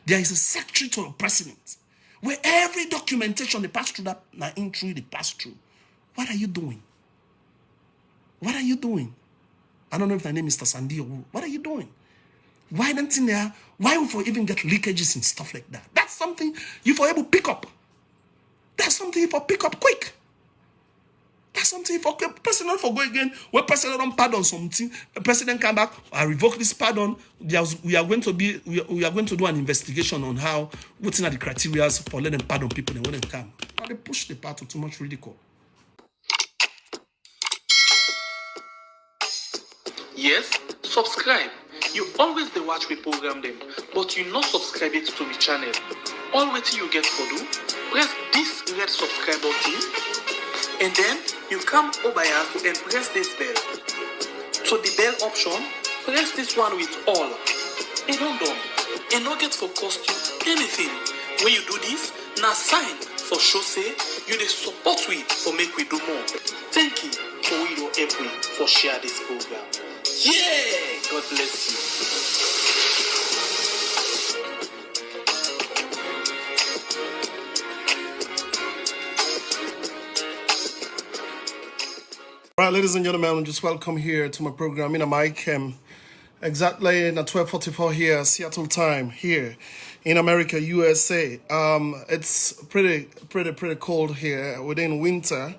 There is a secretary to the president, where every documentation they pass through that entry they pass through. What are you doing? What are you doing? I don't know if my name is Mr. Sandy or who. What are you doing? Why don't in there? Why would we even get leakages and stuff like that? That's something you for able to pick up. That's something you for pick up quick. That's something for president for go again. When president don't pardon something, the president come back. I revoke this pardon. We are going to do an investigation on how what's in the criteria for letting pardon people and when they come. Now they push the part to too much ridicule. Yes, subscribe. You always dey watch we program them, but you not subscribe it to the channel. All waiting you get for do, press this red subscribe button, and then you come over here and press this bell. So the bell option, press this one with all. And don't done. And not get for cost you anything. When you do this, now sign for show say you dey support we for make we do more. Thank you for we your help we for share this program. Yeah, God bless you. All right, ladies and gentlemen, just welcome here to my program in a mic. Exactly at 12:44 here, Seattle time here in America, USA. It's pretty cold here within winter.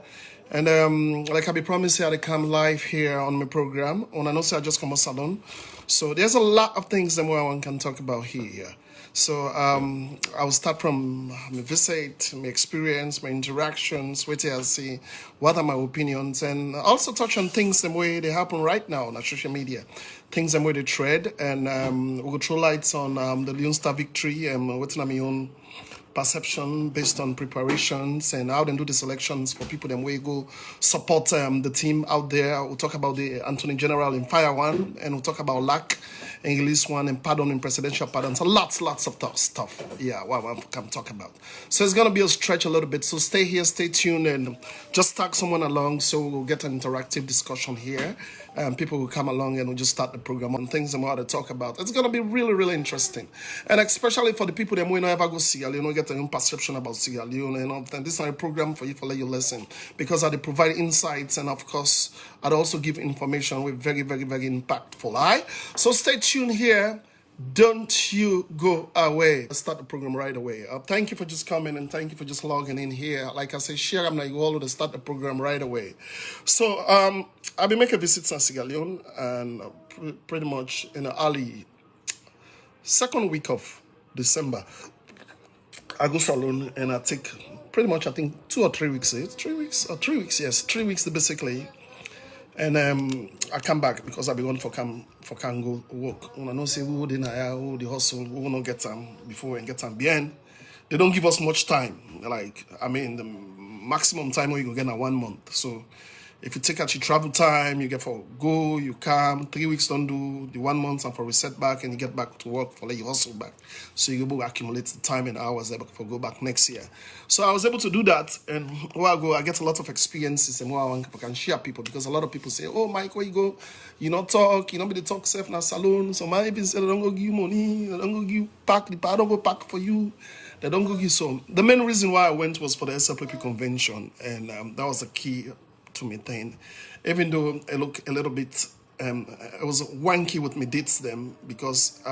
And like I be promised here, I come live here on my program. And I know I just come a salon. So there's a lot of things that one can talk about here. So I will start from my visit, my experience, my interactions, wait till I see what are my opinions, and also touch on things the way they happen right now on social media, things the way they trade, and we'll throw lights on the Leon Star victory and what's my own perception based on preparations and how they do the selections for people them way go support the team out there. We'll talk about the Attorney General in Fire One, and we'll talk about LAC and Release One and pardon in presidential pardon. So lots of tough stuff. Yeah, what I can talk about. So it's gonna be a stretch a little bit. So stay here, stay tuned, and just tag someone along so we'll get an interactive discussion here. People will come along and we'll just start the program on things and what to talk about. It's gonna be really interesting, and especially for the people that may not ever go Sierra Leone, get their own perception about Sierra Leone and all that. This is not a program for you to let you listen, because I provide insights and of course I'd also give information with very impactful. All right, so stay tuned here. Don't you go away. Let's start the program right away. Thank you for just coming and thank you for just logging in here. Like I say, share. I'm like you all to start the program right away. So I'll be making visits in Sierra Leone and pretty much in the early second week of December. I go salon and I take pretty much I think 2 or 3 weeks. 3 weeks or 3 weeks? Yes, 3 weeks basically. And I come back because I be going for can go work. When I know say who the hustle, we will not get them before and get them behind. They don't give us much time. Like I mean, the maximum time we go get in 1 month. So if you take out your travel time, you get for go, you come, 3 weeks don't do the 1 month and for reset back and you get back to work for let you hustle back. So you go accumulate the time and hours there for go back next year. So I was able to do that, and while I go, I get a lot of experiences and while I can share people, because a lot of people say, oh Mike, where you go? You not talk, you not be the talk safe in a salon. So my people say they don't go give you money, they don't go give you pack, the I don't go pack for you. They don't go give so. The main reason why I went was for the SLPP convention, and that was the key to maintain, even though I look a little bit it was wanky with me dates them, because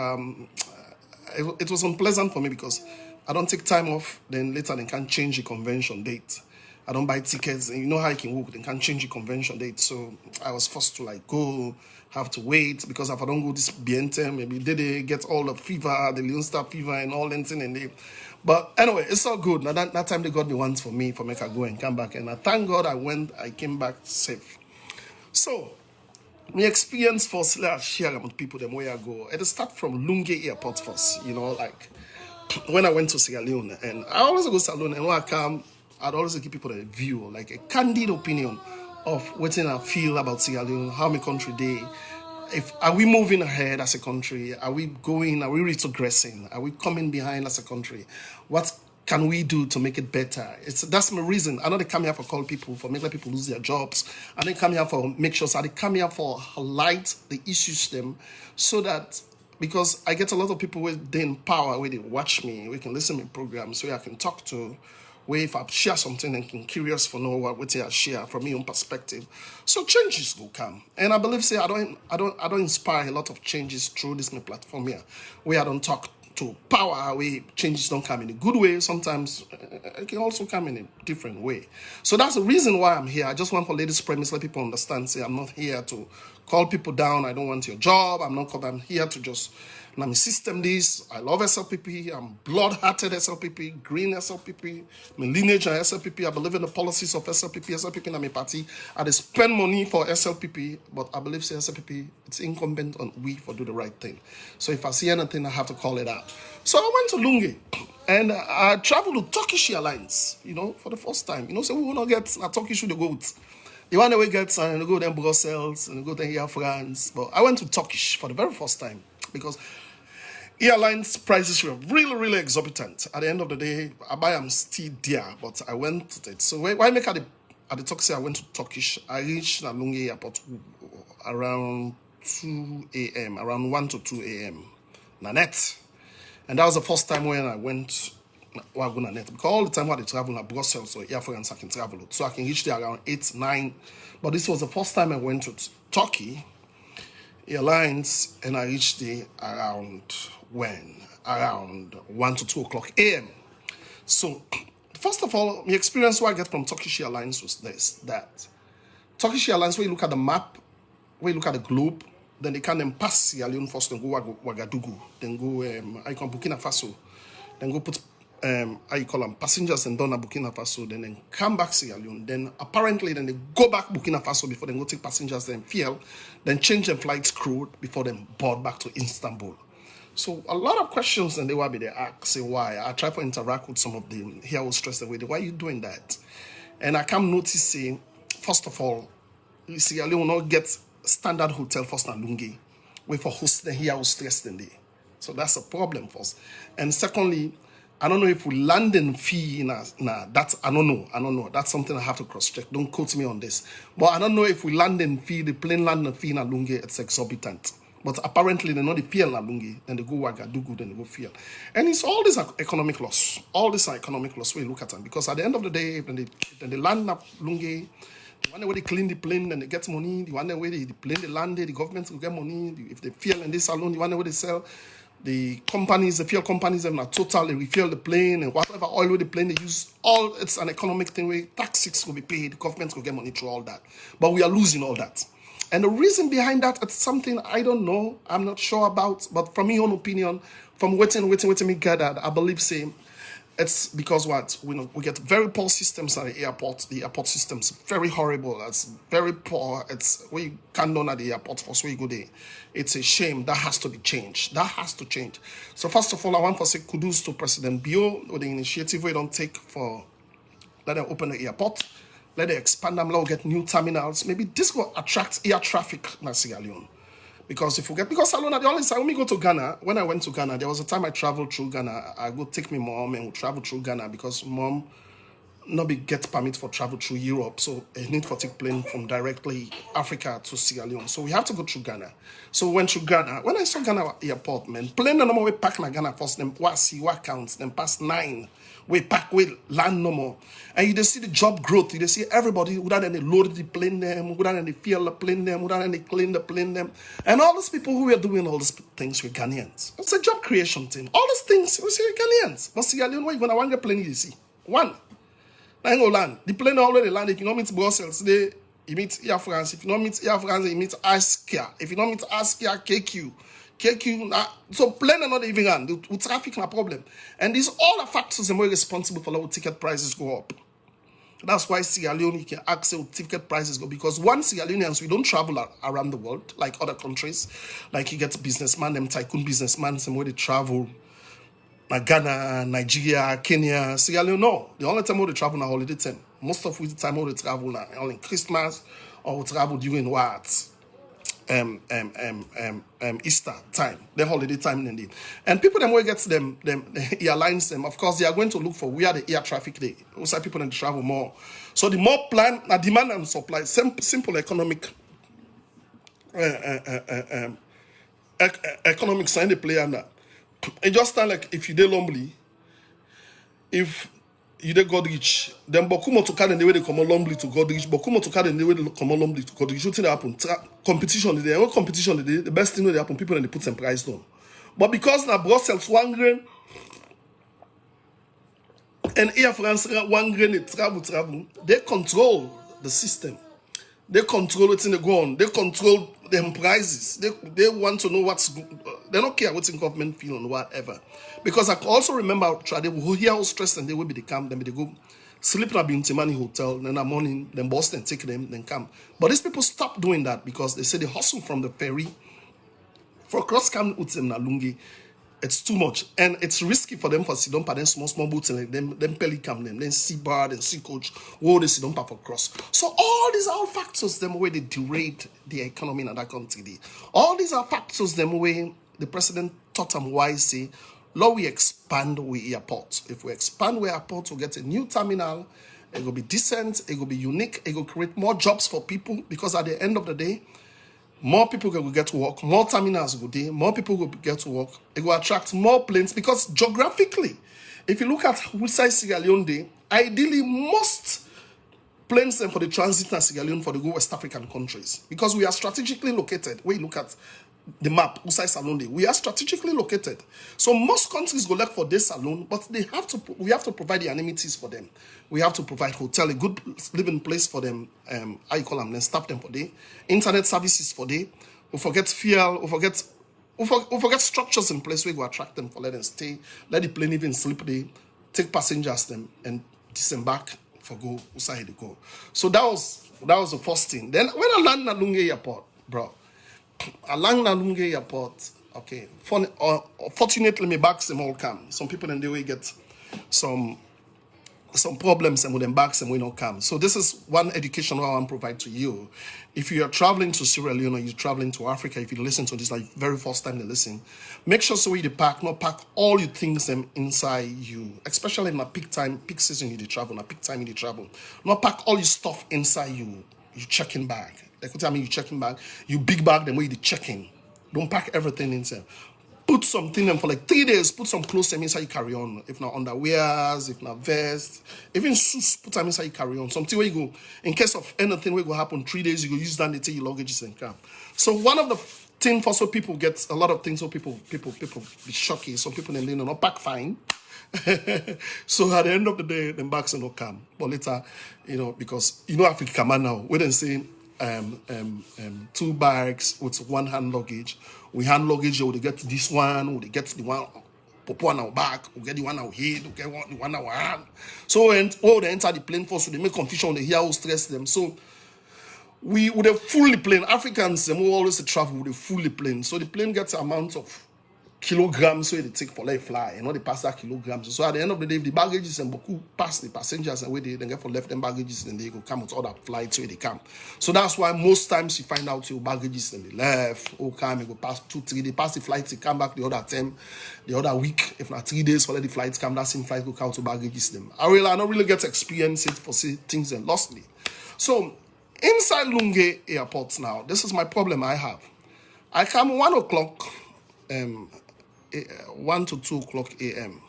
it was unpleasant for me because I don't take time off, then later they can't change the convention date. I don't buy tickets, and you know how I can work, they can't change the convention date. So I was forced to like go, have to wait, because if I don't go this Biente, maybe they get all the fever, the Leon Star fever and all that thing, and they. But anyway, it's all good. Now that time they got me once for me for make I go and come back, and I thank God I came back safe. So my experience first, let's share with people the way I go. It start from Lunge Airport first, you know, like when I went to Sierra Leone, and I always go salon, and when I come, I'd always give people a view, like a candid opinion of what I feel about Sierra Leone, how my country day. Are we moving ahead as a country? Are we retrogressing? Are we coming behind as a country? What can we do to make it better? That's my reason. I know they come here for call people, for make people lose their jobs. I didn't come here for make sure, so I come here for highlight the issues them, so that because I get a lot of people within power where they watch me, we can listen to programs where I can talk to, where if I share something and can curious for know what I share from my own perspective. So changes will come. And I believe say I don't inspire a lot of changes through this my platform here, where I don't talk to power, where changes don't come in a good way. Sometimes it can also come in a different way. So that's the reason why I'm here. I just want for ladies' premise, let people understand, say I'm not here to call people down. I don't want your job. I'm here to just, and I'm a system this. I love SLPP. I'm blood-hearted SLPP, green SLPP. My lineage are SLPP. I believe in the policies of SLPP. SLPP in my party. I spend money for SLPP, but I believe say SLPP, it's incumbent on we for do the right thing. So if I see anything, I have to call it out. So I went to Lungi, and I traveled to Turkish Airlines, for the first time. So we will not get a Turkish with the goats. The one that we get, and we go to Brussels, and we go to here, France. But I went to Turkish for the very first time because airlines prices were really, really exorbitant. At the end of the day, I buy them still there, but I went to it. So why make at the Turkish, I went to Turkish. I reached Nalungi airport around 2 a.m., around 1 to 2 a.m. Nanette. And that was the first time when I went Nanette. Because all the time when I travel to Brussels or Air France, I can travel. So I can reach there around 8, 9. But this was the first time I went to Turkey Airlines, and I reached there around when? Around 1 to 2 o'clock a.m. So, first of all, the experience what I get from Turkish Airlines was that Turkish Airlines, when you look at the map, when you look at the globe, then they can pass Sierra Leone first, then go Ouagadougou, then go Burkina Faso, then go put passengers and down at Burkina Faso, then come back Sierra Leone, then apparently then they go back Burkina Faso before they go take passengers, then fuel, then change their flight crew before they board back to Istanbul. So a lot of questions and they will be there ask, say why. I try to interact with some of them. Here I was stressed away. Why are you doing that? And I come notice say, first of all, Sierra Leone will not get standard hotel first and Lungi. Wait for host then here I was stressed in there. So that's a problem for us. And secondly, I don't know if we landing fee in that's I don't know. That's something I have to cross check. Don't quote me on this. But I don't know if we landing fee, the plane landing fee in Lungi, it's exorbitant. But apparently they know the feel in Lungi, then they go Ouagadougou, then they go feel. And it's all this economic loss. All this economic loss we look at them. Because at the end of the day, when they land up Lungi, the one where they clean the plane, then they get money. The one where the plane they land, the government will get money. If they fuel in this salon, the one where they sell, the companies, the fuel companies, them are totally refuel the plane and whatever oil with the plane they use. All it's an economic thing where taxes will be paid, the government will get money through all that. But we are losing all that. And the reason behind that, it's something I don't know, I'm not sure about, but from my own opinion, from waiting me gathered, I believe say it's because what we get very poor systems at the airport systems very horrible, it's very poor, it's we can't run at the airport for so we go there. It's a shame. That has to be changed. That has to change. So first of all, I want to say kudos to President Bio with the initiative we don't take for let them open the airport. Let them expand them, let get new terminals. Maybe this will attract air traffic in Sierra Leone. Because Salona, the only time when we go to Ghana, when I went to Ghana, there was a time I traveled through Ghana. I go take my mom and we travel through Ghana because mom not be get permit for travel through Europe. So I need to take plane from directly Africa to Sierra Leone. So we have to go through Ghana. So we went through Ghana. When I saw Ghana airport, man, plane no more we pack na Ghana first, them what see what counts, them past 9. We pack, we land no more. And you see the job growth. You see everybody without any load the plane them, without any fuel the plane them, without any clean the plane them. And all these people who are doing all these things with Ghanaians. It's a job creation thing. All these things we see with Ghanaians. But Sierra Leone, where you gonna want a plane you see? One. Now you go land. The plane already landed. If you don't meet Brussels, they you meet Air France. If you don't meet Air France, you meet Askia. If you don't meet Askia, KQ. So plane are not even on. The traffic no problem. And these all the factors are more responsible for how ticket prices go up. That's why Sierra Leone can ask how ticket prices go. Because one Sierra Leoneans, we don't travel around the world like other countries. Like you get businessmen, them tycoon businessmen, some way they travel. Like Ghana, Nigeria, Kenya, Sierra Leone, no. The only time we travel na holiday time. Most of the time we travel na only Christmas or we travel during what? Easter time, the holiday time indeed. And people them will get them airlines them. Of course, they are going to look for where the air traffic day. Also, people then travel more. So the more plan, demand and supply, simple economic economics and they play under. It just sound like if you dey Lumbly, if you dey Godrich, then Bokumo to carry the way they come on Lumbly to Godrich, Bokumo to carry the way they come on Lumbly to Godrich. What thing happen? Competition there. What competition there? The best thing they happen, people and they put some price down. But because now Brussels 1 grain and Air France 1 grain it travel, they control the system. They control what's in the ground. They control them prices. They want to know what's good. They don't care what's in government feel and whatever. Because I also remember they will hear how stressed and they will be the camp, then they go sleep in a Bintimani hotel, then in the morning, then Boston take them, then come. But these people stop doing that because they say they hustle from the ferry for cross camp utem na lungi. It's too much and it's risky for them for sit down then small boats and them pelican them, then sea bar and sea coach, whoa they sit down for cross. So all these are factors them way they degrade the economy in that country. All these are factors them way the president taught them wise say, Lord, we expand we airport. If we expand we airport, we'll get a new terminal, it will be decent, it will be unique, it will create more jobs for people because at the end of the day, more people will get to work, more terminals will do, more people will get to work. It will attract more planes because geographically, if you look at Wusai Sierra Leone Day, ideally most planes for the transit in Sierra Leone for the West African countries because we are strategically located. When you look at the map, Wusai Salon Day, we are strategically located. So most countries go look for this salon, but we have to provide the amenities for them. We have to provide hotel, a good living place for them. How you call them? Then staff them for day. Internet services for day. We forget fuel. We forget structures in place where we attract them for let them stay. Let the plane even sleep day. Take passengers them and disembark for go Wusai they go. So that was the first thing. Then when I land at Lunge Airport, bro. Along Nalunge Airport, okay. Fortunately, my bags them all come. Some people in the way get some problems and with them bags and we don't come. So this is one education I want to provide to you. If you are traveling to Sierra Leone or you're traveling to Africa, if you listen to this like very first time they listen, make sure so you pack, not pack all your things them inside you. Especially in a peak season you travel, a peak time you travel. Not pack all your stuff inside you. You checking bag. Like what I mean, you checking bag, you big bag them where you checking. Don't pack everything inside. Put something in for like 3 days, put some clothes inside you carry on. If not underwears, if not vest, even shoes, put them inside you carry on. Something where you go, in case of anything where go happen 3 days, you go use that and take your luggages and come. So one of the things for so people get a lot of things so people be shocking. Some people they not pack fine. So at the end of the day, them bags will not come. But later, because Africa come out now, we don't say 2 bags with 1 hand luggage. We hand luggage, we get this one, we get the one popo on our back, we get the one on our head, we get the one on our hand. So when all they enter the plane first, so they make confusion, they hear how stress them. So we would have fully plane. Africans them who always travel with a fully plane. So the plane gets amount of kilograms so they take for let fly, they pass that kilograms. So at the end of the day, if the baggages and Boku pass the passengers and where they then get for left them baggages, then they go come with all that flights where they come. So that's why most times you find out your baggages and they left, or come and go past 2-3 they pass the flights, they come back the other time, the other week, if not 3 days for let the flights come, that same flight go count to baggages them. I don't really get to experience it for see things and lostly. So inside Lunge Airport now, this is my problem I have. I come 1 o'clock 1 to 2 o'clock a.m.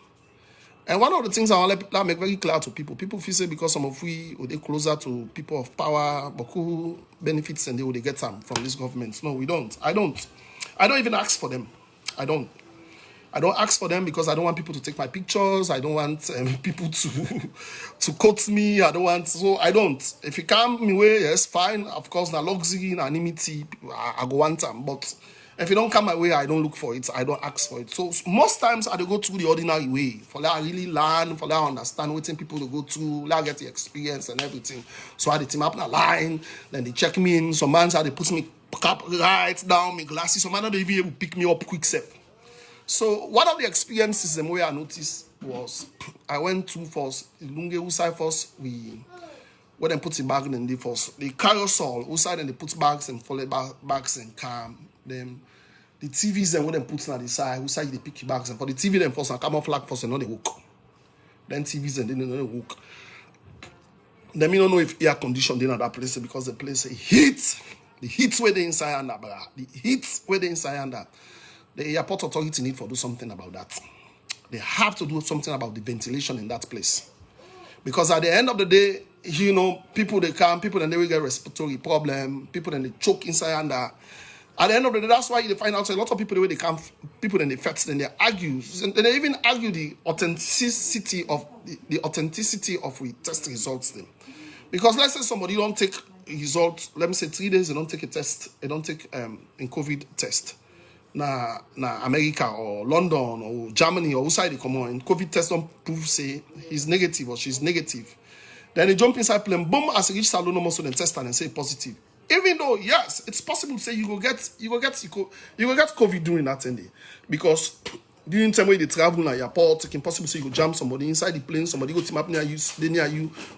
And one of the things I want to make very clear to people feel say because some of we they closer to people of power, but who benefits and they get some from this government. No, we don't. I don't even ask for them. I don't ask for them because I don't want people to take my pictures. I don't want people to quote me. I don't. If you come my way, yes, fine. Of course, na luxury, na anonymity, I go want them. But if you don't come my way, I don't look for it. I don't ask for it. So most times I go through the ordinary way for that I really learn, for that I understand what people to go through, let I get the experience and everything. So I team up in a line, then they check me in. Some man they put me cap right down, my glasses. Some man they even able to pick me up quick step. So one of the experiences the way I noticed was I went to first Lunge Usai first when they put the bag in the first the carousel Usai then they put bags and follow bags and calm. Then the TVs then when they put on the side, who side they pick your bags and for the TV then first and come off flag first and not they walk. Then TVs and then they walk. Then me don't know if air condition in that place because the place heat. The heat where they inside under, the heat where they inside under. The airport authority need to do something about that. They have to do something about the ventilation in that place. Because at the end of the day, people they come, people then they will get respiratory problem, people then they choke inside and at the end of the day, that's why you find out a lot of people the way they come, people then they fetch, then they argue, and they even argue the authenticity of we test results then. Because let's say somebody don't take results, let me say 3 days, they don't take a test, they don't take in COVID test. Na America or London or Germany or outside they come on, and COVID test don't prove say he's negative or she's negative. Then they jump inside plane, boom, as they reach Salon almost then test and say positive. Even though, yes, it's possible to say you go get COVID during that day. Because during the time when they travel at airport, it's impossible to say you go jam somebody inside the plane, somebody go team up near you,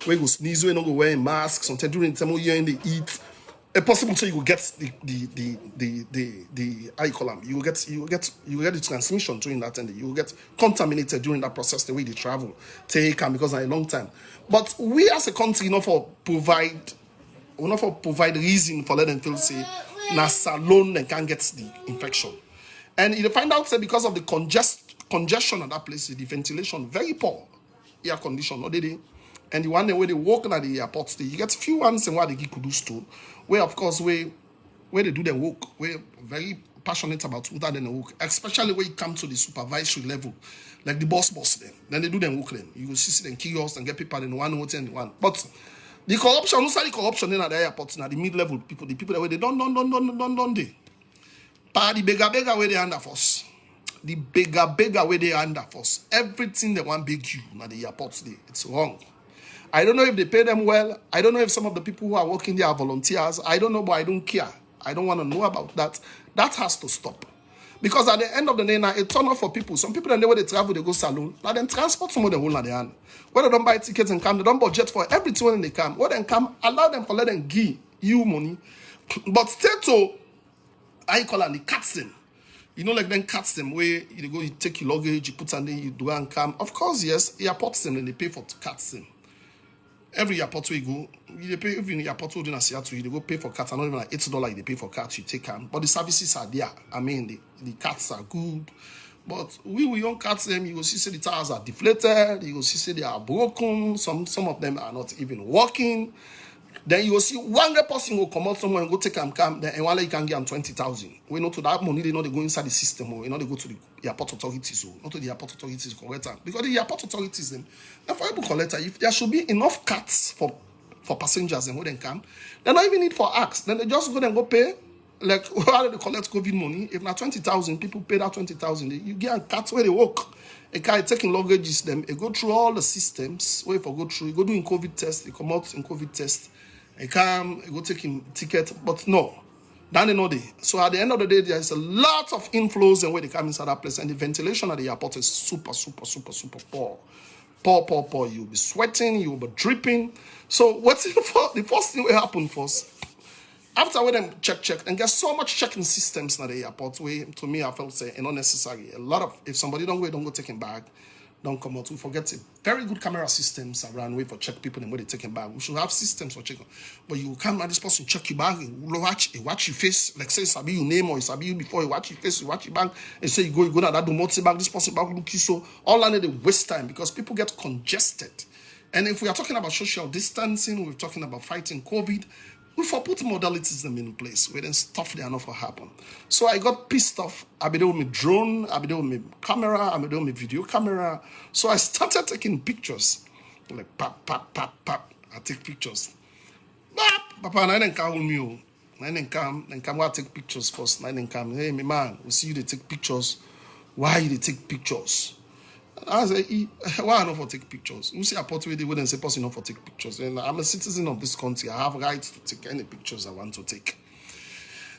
where you go sneeze, where you not go wearing masks, sometimes during the time when you're in the eat. It's possible to say you will get the how you call them, you will get the transmission during that time. You will get contaminated during that process, the way they travel, take and because of a long time. But we as a country not for provide reason for letting them feel say na salon they can't get the infection. And you find out say because of the congestion at that place, the ventilation very poor air condition, no they. And the one where they walk at the airports, you get few ones and what they could do to, where of course where they do their work, we're very passionate about what they work, especially when it comes to the supervisory level, like the boss then they do their work then. You will see them kiosks and get people in one hotel and one. But the corruption, also the corruption in at the airports, now the mid-level people, the people that where they don't they. But the beggar where they under force. The beggar where they under force. Everything they want beg you at the airports, it's wrong. I don't know if they pay them well. I don't know if some of the people who are working there are volunteers. I don't know, but I don't care. I don't want to know about that. That has to stop. Because at the end of the day, now, it's turn off for people. Some people, then when they travel, they go salon. Now, then transport some of them hold their hand. When they don't buy tickets and come, they don't budget for everything when they come. When they come, allow them to let them give you money. But stay to, I call it, the cuts them. You know, like then cuts them where you go, you take your luggage, you put on there, you do and come. Of course, yes, airports them, and they pay for cuts them. Every airport where you go, you pay even airport where you Seattle, you go pay for cats. Not even like $8 they pay for cats, you take them. But the services are there. I mean, the cats are good. But we don't cut them. You will see say the tires are deflated. You will see say they are broken. Some of them are not even working. Then you will see one person will come out somewhere and go take them come. Then and one you can get them 20,000. We know to that money they know they go inside the system or you know they go to the airport authorities or not to the airport authorities collect them. Because the airport authorities them, for able collector, if there should be enough carts for passengers and when they come, they don't even need for acts. Then they just go and go pay. Like how they collect COVID money. If not 20,000 people pay that 20,000, you get a cart where they walk. A guy taking luggages them, they go through all the systems. Where if I go through, you go doing COVID test, they come out in COVID test. They come, they go taking ticket, but no. Then they know they. So at the end of the day, there's a lot of inflows and where they come inside that place, and the ventilation at the airport is super poor. Poor. You'll be sweating, you'll be dripping. So what's the first thing will happen first? After we them check, and get so much checking systems at the airport, where to me I felt say unnecessary. A lot of if somebody don't go take him back, don't come out. We forget it. Very good camera systems around way for check people and where they take him back. We should have systems for checking. But you come at this person check your bag, watch your face, like say sabi your name or sabi you before you watch your face, you watch your bag, and say you go to that do multi bag, this person bag look you so all under the waste time because people get congested. And if we are talking about social distancing, we're talking about fighting COVID. We for put modalities them in place where then stuff they are not for happen. So I got pissed off. I be there with my drone, I be there with my camera, I be there with my video camera. So I started taking pictures. Like pap. I take pictures. Papa, I didn't come me. I didn't come. I take pictures first. I didn't come. Hey, my man, we see you they take pictures. Why you they take pictures? I say, why not for take pictures? You see a port where they wouldn't say person not for take pictures. And I'm a citizen of this country. I have rights to take any pictures I want to take.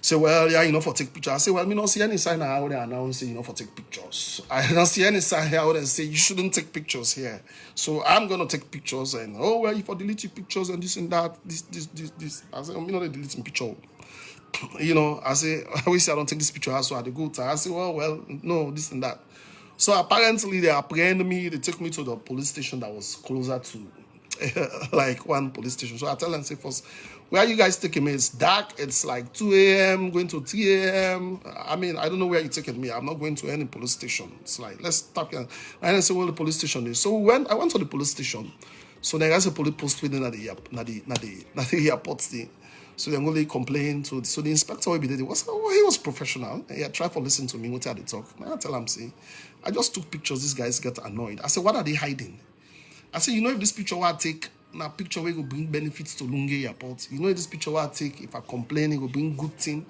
Say, well, yeah, you know for take pictures. I say, well, me not see any sign how they announce you know for take pictures. I don't see any sign here where they say you shouldn't take pictures here. So I'm gonna take pictures and oh well, you for delete your pictures and this and that, this. I say, I'm not deleting picture. You know, I say, I always say I don't take this picture, so I go to I say, well, no, this and that. So apparently they apprehended me. They took me to the police station that was closer to like one police station. So I tell them, say first, Where you guys taking me? It's dark. It's like 2 a.m. going to 3 a.m. I mean, I don't know where you're taking me. I'm not going to any police station. It's like, let's stop here. I didn't say where the police station is. So I went to the police station. So there is a police post within the airport thing. So they only complained to. So the inspector he was professional. He had tried to listen to me. What had they talk? I tell him, say, I just took pictures. These guys get annoyed. I said, what are they hiding? I said, if this picture I take, now picture will bring benefits to Lunge Airport. If this picture I take, if I complain, it will bring good thing.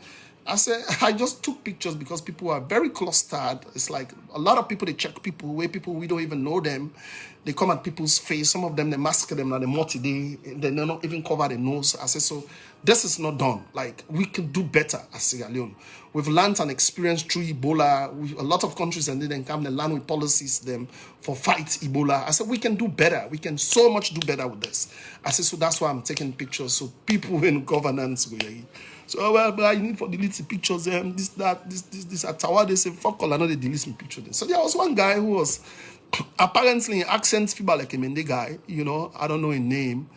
I said, I just took pictures because people are very clustered. It's like a lot of people, they check people, where people, we don't even know them. They come at people's face. Some of them, they mask them, now they multi-day. They not even cover the nose. I said, so this is not done. Like, we can do better as Sierra Leone. We've learned and experienced through Ebola. A lot of countries and then come and learn with policies them for fight Ebola. I said, we can do better. We can so much do better with this. I said, so that's why I'm taking pictures. So people in governance go here. So, well, I need for delete the pictures, this. At Tawa, they say, fuck all, I know they delete my picture. So there was one guy who was apparently accent fever like a Mende guy, I don't know his name.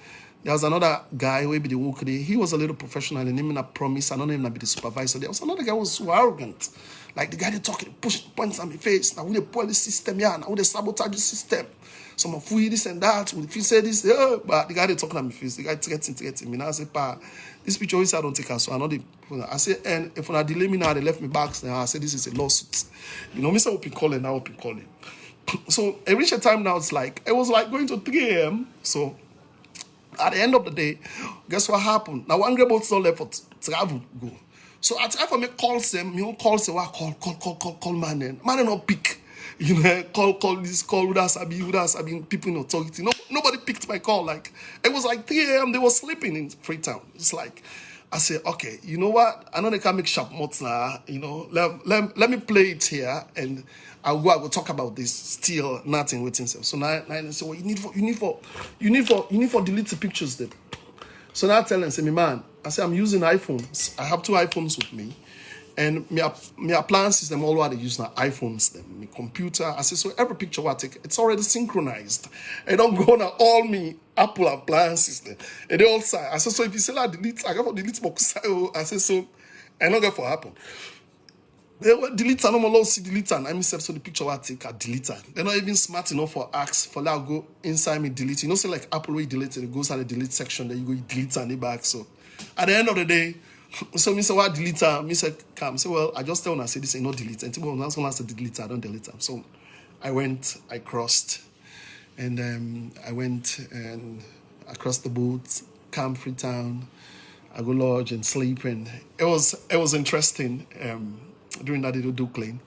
There was another guy who be the work day. He was a little professional and him in a promise. I don't know him to be the supervisor. There was another guy who was so arrogant. Like the guy they talking, push points on my face. Now we the police system, yeah, now we the sabotage the system. Some of we this and that. If you say this, but the guy they talking on my face, the guy threatening me. Now I say, pa, this picture always I don't take us. So I know I say, and if I delay me now, they left me back. Now I say this is a lawsuit. Me say open calling, now open calling. So it reached a time now. It was like going to 3 a.m. So at the end of the day, guess what happened? Now one grable still left for travel go. So at time for me calls them, calls say, call man then. Man not pick. Call this, call who that's been people in authority. Nobody picked my call. Like it was like 3 a.m. They were sleeping in Freetown. It's like I said, okay, you know what? I know they can't make sharp mots now. Let me play it here and I will talk about this. Still nothing waiting. So now I say, well, you need for delete the pictures then. So now I tell them, say, me man, I say I'm using iPhones. I have 2 iPhones with me. And my appliance system, all what I use now, iPhones, them, my computer. I say, so every picture I take, it's already synchronized. I don't go now all me Apple appliances. And they all say, I say, so if you say that delete, I got for delete box. I say, so I not get for happen. They will delete and no see delete and I mean so the picture I take a delete. They're not even smart enough for ask for that go inside me delete. Say like Apple where you delete it goes at the delete section, then you go delete and the back. So at the end of the day, so me say what delete me say come say well I just tell when I say this ain't not delete and people that's when I say delete I don't delete them. So I went, I crossed and I went and across the boat, Camp Freetown, I go lodge and sleep and it was interesting during that day to do clean.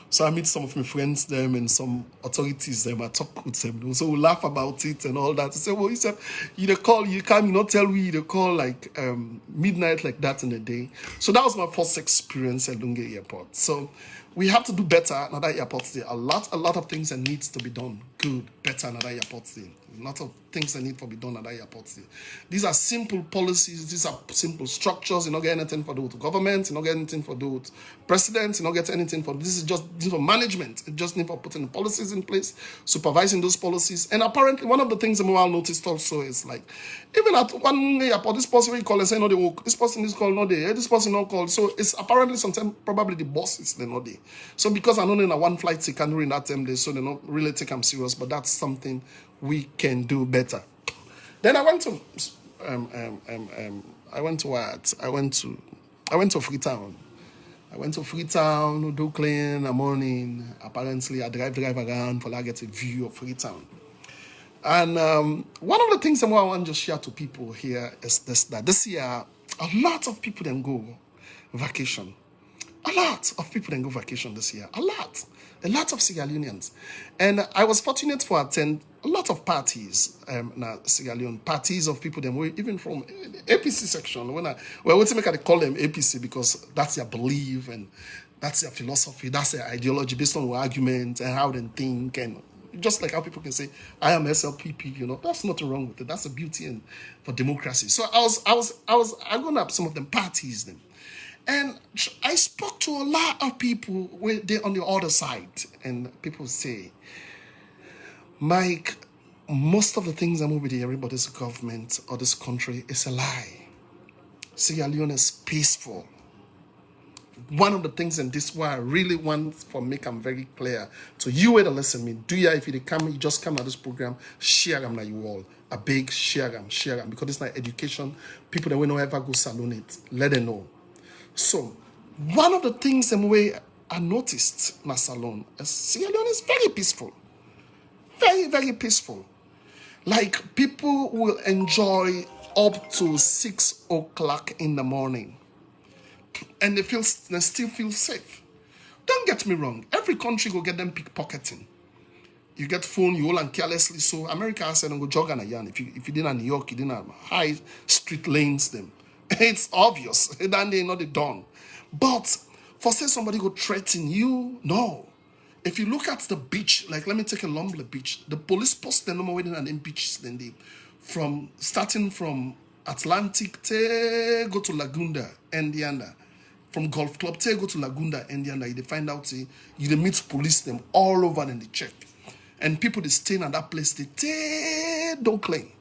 So I meet some of my friends them and some authorities them. I talk with them. So we laugh about it and all that. I say, well, he said, you call, you can't not tell me you call like midnight like that in the day. So that was my first experience at Lunge Airport. So we have to do better at other airports there. A lot of things that needs to be done. Good, better at other airports there. A lot of things that need to be done at other airports there. These are simple policies. These are simple structures. You don't get anything for the government. You don't get anything for the president. You don't get anything for this is just for management. It just need for putting the policies in place, supervising those policies. And apparently, one of the things that we all noticed also is like, even at one airport, this person will call and say no, they work. This person is called no, they. This person not called. So it's apparently sometimes probably the bosses they're not there. So because I know in a one flight they can during that time, so they not really take them serious. But that's something we can do better. Then I went to Freetown. I went to Freetown, do clean in the morning. Apparently, I drive around for I get a view of Freetown. And one of the things I want to share to people here is that this year, a lot of people then go vacation. A lot of people then go vacation this year. A lot of Sierra Leoneans. And I was fortunate to attend a lot of parties, Sierra Leone, parties of people, them even from APC section. What's make I call them APC because that's their belief and that's their philosophy, that's their ideology based on arguments and how they think and just like how people can say, I am SLPP, that's nothing wrong with it. That's a beauty for democracy. So I gone up some of them parties then. And I spoke to a lot of people where they're on the other side. And people say, Mike, most of the things I'm over there about this government or this country is a lie. Sierra Leone is peaceful. One of the things, and this is why I really want for make them very clear to you where to listen me. Do ya if you come, you just come to this program, share them like you all. A big share them, because it's not education. People that will not ever go salon it, let them know. So one of the things the way I noticed in a salon is Sierra Leone is very peaceful. Very, very peaceful. Like people will enjoy up to 6 o'clock in the morning. And they still feel safe. Don't get me wrong. Every country will get them pickpocketing. You get phone, you hold and carelessly. So America has said, go jog and a yarn. If you didn't have New York, you didn't have high street lanes them. It's obvious. Then they know they done. But for say somebody go threaten you, no. If you look at the beach, like let me take a Lombla beach, the police post the number waiting at them beaches then they starting from Atlantic to go to Laguna, Indiana. From Golf Club to go to Laguna, Indiana, they find out you meet police them all over and they check. And people they staying at that place, they don't claim.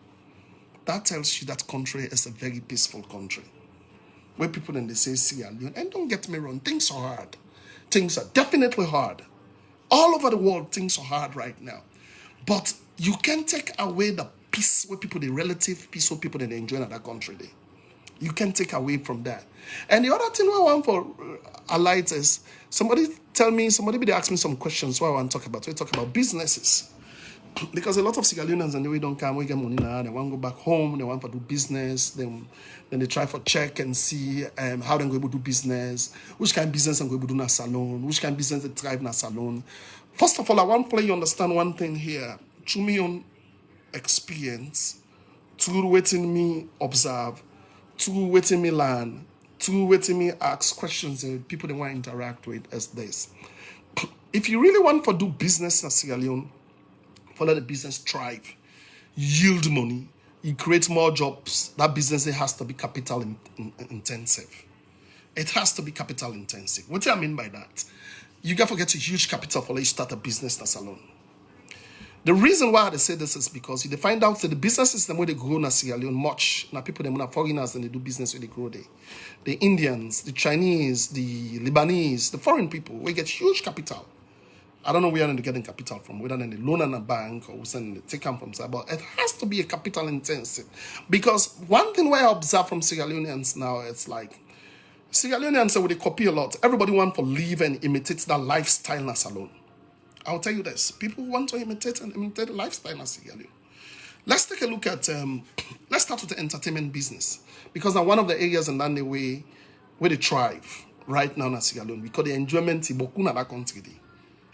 That tells you that country is a very peaceful country. Where people then they say Sierra Leone, and don't get me wrong, things are hard. Things are definitely hard. All over the world, things are hard right now. But you can take away the peace where people, the relative peace where people that they enjoy in that country. You can take away from that. And the other thing I want for alight is somebody be ask me some questions what I want to talk about. We talk about businesses. Because a lot of Sierra Leoneans and they don't come, we get money now, they want to go back home, they want to do business, then they try for check and see how they're going to do business, which kind of business I'm going to do in a salon, which kind of business they thrive in a salon. First of all, I want to let you understand one thing here. Through my own experience, through waiting me observe, through waiting me learn, through waiting me ask questions and people they want to interact with as this. If you really want to do business in Sierra Leone, for let the business thrive, yield money, you create more jobs, that business it has to be capital intensive. It has to be capital intensive. What do I mean by that? You got to get a huge capital for let you start a business in a salon. The reason why they say this is because you find out that the business system where they grow in Sierra Leone much. Now people them are foreigners and they do business where they grow there. The Indians, the Chinese, the Lebanese, the foreign people, we get huge capital. I don't know where they're getting capital from, whether they loan in a bank or they take them from somewhere, but it has to be a capital intensive. Because one thing I observe from Sierra Leoneans now, it's like, Sierra Leoneans say they copy a lot. Everybody want to live and imitate that lifestyle in a salon. I'll tell you this. People want to imitate the lifestyle in Sierra Leone. Let's take a look at, let's start with the entertainment business. Because now one of the areas in that way where they thrive right now in Sierra Leone, because the enjoyment is beaucoup in that country.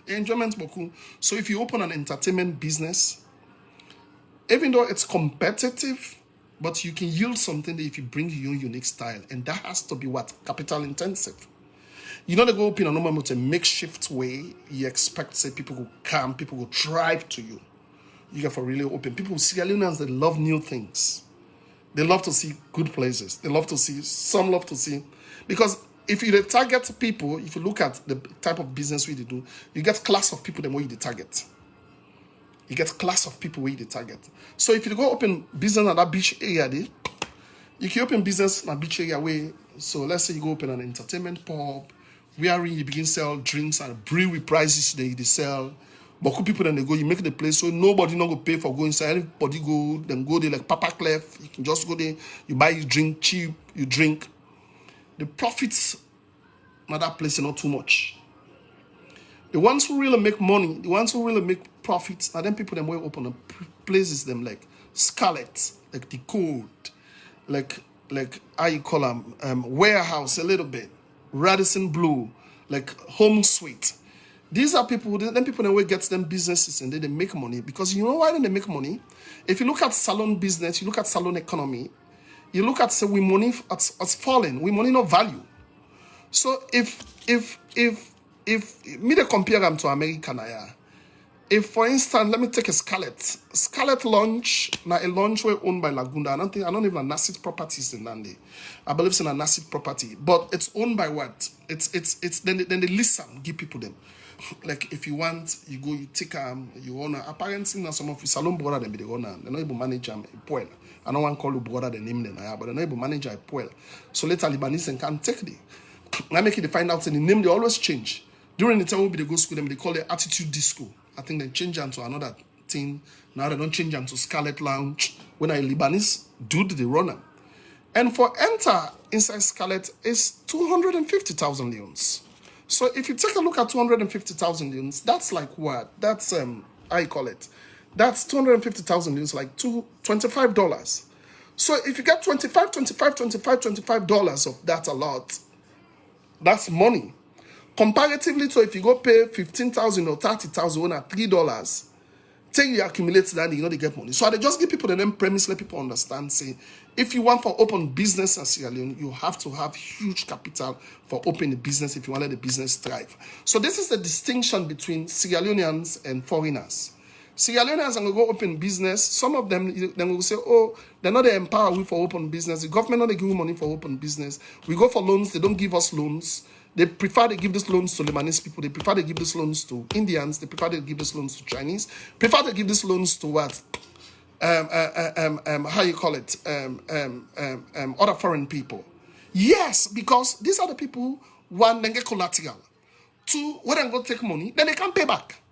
The enjoyment is beaucoup. So if you open an entertainment business, even though it's competitive, but you can yield something that if you bring your own unique style, and that has to be what? Capital intensive. You know, they go open a normal with a makeshift way. You expect, say, people will come, people will drive to you. You get for really open. People, Sierra Leoneans, they love new things. They love to see good places. They love to see, some love to see. Because if you target people, if you look at the type of business we do, you get class of people the more you target. You get class of people where you target. So if you go open business at that beach area, you can open business in a beach area where, so let's say you go open an entertainment pub, where you begin sell drinks and brewery prices they sell. But good people then they go, you make the place so nobody not go pay for going inside. Everybody go, then go there like Papa Clef. You can just go there, you buy your drink cheap, you drink. The profits at that place are not too much. The ones who really make money, the ones who really make profits, are them people them will open up places them like Scarlet, like the Code, like how you call them, Warehouse a little bit. Radisson Blue, like Home Suite. These are people, then people that will get them businesses and they make money. Because you know why they make money? If you look at salon business, you look at salon economy, you look at say we money as falling, we money no value. So if me to compare them to American, if for instance, let me take a Scarlet Lounge, now a lounge where owned by Laguna. I don't even have Nassit Properties in Nandi. I believe it's in a Nassit property, but it's owned by what? It's then they list them, give people them. Like if you want, you go, you take you own apparently now some of you salon brother them be the owner. They're not able to manage a poil. I don't want to call you brother the name then, but they're not able to manage a poil. So later Libanese can take the. I make it find out in the name they always change. During the time we they go school them, they call it attitude disco. I think they change them to another thing. Now they don't change them to Scarlet Lounge. When I Libanese dude they run them. And for enter inside Scarlet is 250,000 leons. So if you take a look at 250,000 leons, that's like what? That's how you call it. That's 250,000 leons, like $25. So if you get $25 of that a lot, that's money. Comparatively to if you go pay 15,000 or 30,000 at $3, till you accumulate that, you know they get money. So I just give people the name premise, let people understand. Say, if you want for open business in Sierra Leone, you have to have huge capital for opening a business if you want to let the business thrive. So this is the distinction between Sierra Leoneans and foreigners. Sierra Leoneans are going to go open business. Some of them will say, oh, they're not empowered we for open business. The government not they give you money for open business. We go for loans, they don't give us loans. They prefer to give these loans to Lebanese people. They prefer to give these loans to Indians. They prefer to give these loans to Chinese. Prefer to give these loans to what? How you call it? Other foreign people. Yes, because these are the people, one, they get collateral. Two, when they go take money, then they can't pay back.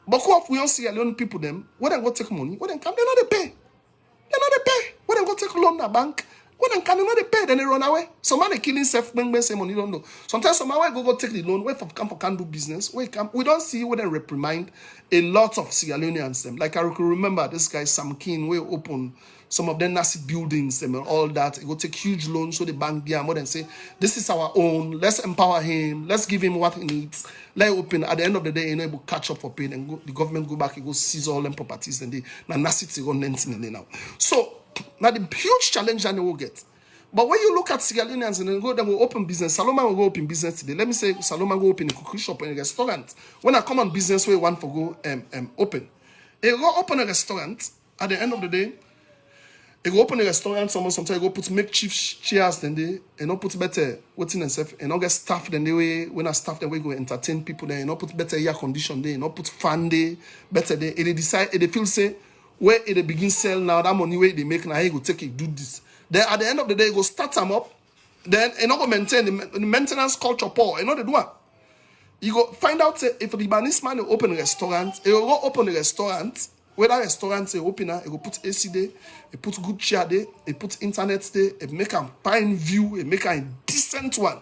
But if we don't see alone people, them, when they go take money, when they come, they're not they pay. They're not they pay. When they go take loan at bank, when they can not pay, then they run away. Some man they killing self when say money don't know. Sometimes some man go take the loan, wait for come for can do business. We don't see when they reprimand a lot of Sierra Leoneans them. Like I can remember this guy Sam King, we open some of them nasty buildings them and all that. He go take huge loans so the bank be more than say this is our own. Let's empower him. Let's give him what he needs. Let open. At the end of the day, you know, he will catch up for pain and go, the government go back. He go seize all them properties and they now nasty to go now. So. Now the huge challenge that they will get. But when you look at Sierra Leoneans and they will open business, Saloma will go open business today. Let me say Saloma go open a cookie shop and a restaurant. When I come on business where one for go open. They go open a restaurant at the end of the day. They go open a restaurant, sometimes go put makeshift chairs then they and not put better waiting and stuff and not get staff then they way when I staff then we go entertain people then and not put better air condition there, not put fan there, better there. And they decide and they feel say where they begin sell now, that money where they make now, he go take it, do this. Then at the end of the day, go start them up. Then you not go maintain the maintenance culture poor. You know they do what? You go find out if the Lebanese man will open a restaurant, he will go open a restaurant. Where that restaurant say open, he will put AC there, he put good chair there, he put internet there, he make a fine view, he make a decent one.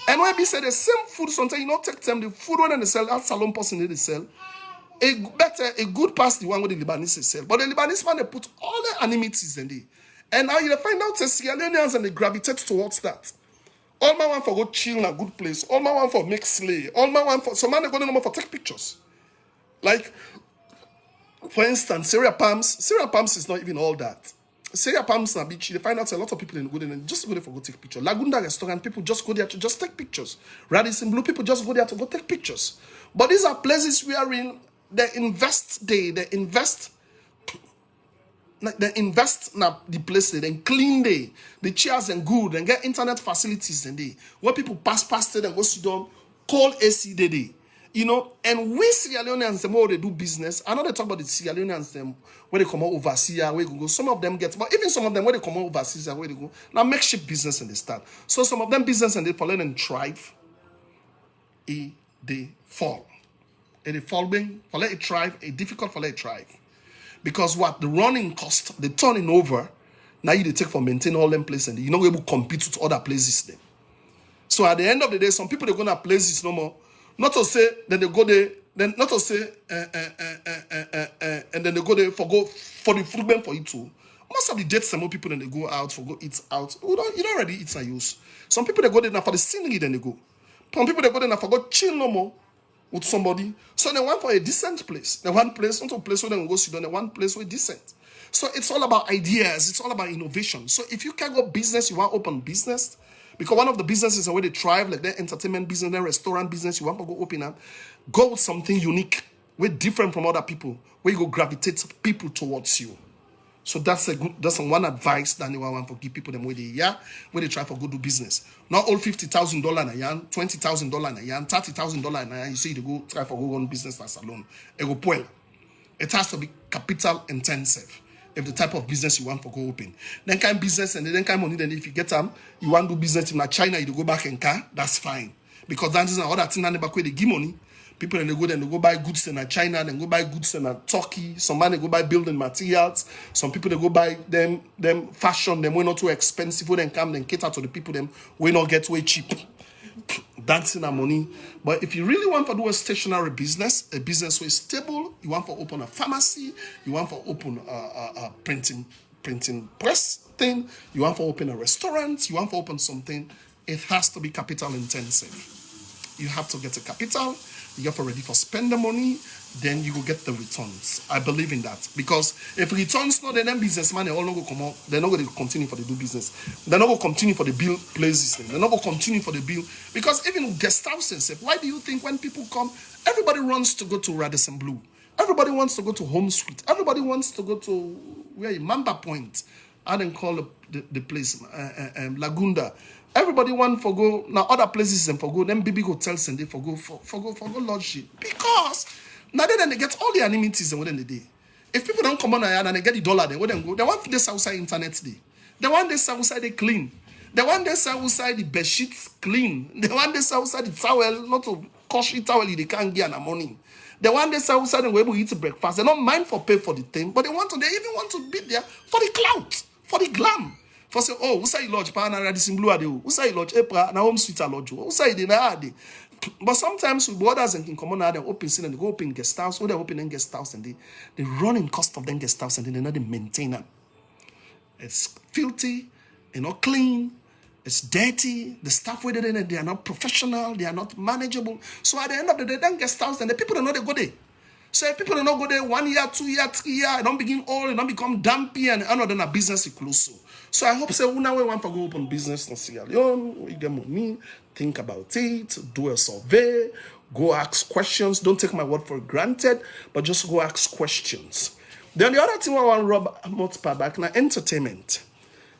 And when we say the same food, sometimes you not take them the food when they sell, that salon person they sell. A good past the one with the Lebanese sell. But the Lebanese man, they put all the amenities in there. And now you find out the Sierra Leoneans and they gravitate towards that. All my want for go chill in a good place. All my want for make slay. All my want for, some man they go no more for take pictures. Like, for instance, Syria Palms is not even all that. Syria Palms na beach, they find out a lot of people in go there and just go there for go take pictures. Lagunda restaurant, people just go there to just take pictures. Radisson Blue, people just go there to go take pictures. But these are places we are in. They invest now the place they clean the chairs and good and get internet facilities and they where people pass it and go sit down, call AC day. You know, and we Sierra Leoneans them where they do business. I know they talk about the Sierra Leoneans them where they come out overseas, where they go. Some of them get, but even some of them where they come out overseas, where they go. Now makeshift business and they start. So some of them business and they fall in and thrive. They fall. And the following for let it thrive, it's difficult for let it thrive. Because what the running cost, the turning over, now you take for maintain all them places and you're not able to compete with other places then. So at the end of the day, some people they're gonna places no more. Not to say that they go there, then not to say and then they go there for the food bank for it too. Most of the dates some more people then they go out for go eat out. You don't already eat and use. Some people they go there now for the scenery then they go. Some people they go there now for go chill no more. With somebody, so they want for a decent place. They want place, not a place where they go sit down. They want place where decent. So it's all about ideas. It's all about innovation. So if you can go business, you want open business, because one of the businesses where they thrive, like their entertainment business, their restaurant business, you want to go open up, go with something unique, way different from other people, where you go gravitate people towards you. So that's one advice that I want to give people them where they try for go do business. Not all $50,000 a year, $20,000 a year, $30,000 a year. You say they go try for go run business as alone. It has to be capital intensive. If the type of business you want to go open, then kind of business and then kind of money. Then if you get them, you want to do business in China, you go back and car. That's fine, because that is another thing. That never they give money. People then they go buy goods in China, then go buy goods in Turkey. Some man they go buy building materials. Some people they go buy them fashion. Them way not too expensive. Then come then cater to the people them way not get way cheap. Dancing and money. But if you really want to do a stationary business, a business who is stable, you want to open a pharmacy, you want to open a printing press thing, you want to open a restaurant, you want to open something, it has to be capital intensive. You have to get a capital, you have to ready for spend the money, then you will get the returns. I believe in that. Because if returns not, then businessmen they all not go come out, they're not going to continue for the do business. They're not going to continue for the bill places. They're not going to continue for the bill. Because even guest houses, why do you think when people come, everybody runs to go to Radisson Blue? Everybody wants to go to Home Street. Everybody wants to go to where Mamba Point. I didn't call the place Lagunda. Everybody want for go now other places and for go them big hotels and they for go lodge, because now then they get all the amenities and within the day. If people don't come on and they get the dollar, then wouldn't go. They want this outside internet day. They want this outside they clean. They want this outside the bed sheets clean. They want this outside the towel, not to cushy towel they can't get in the morning. They want this outside and we able to eat breakfast. They don't mind for pay for the thing, but they even want to be there for the clout, for the glam. For say, oh, who say lodge? Pa na Radisson Blue ade. Who say lodge? Epra na Home Street lodge. Who say they na ade? But sometimes with borders and can come on, they open sin and they go open guest house, or they open guest house and they run in cost of them guest house and they not maintain them. It's filthy, they're not clean, it's dirty. The staff with it, they are not professional, they are not manageable. So at the end of the day, then guest house and the people don't know they go there. So if people don't know go there 1 year, 2 year, 3 year, they don't begin old, they don't become dumpy, and another than a business is close. So I hope say una we want to go open business in Sierra Leone, we get money, think about it, do a survey, go ask questions. Don't take my word for granted, but just go ask questions. Then the other thing I want to rub multiple back now, entertainment.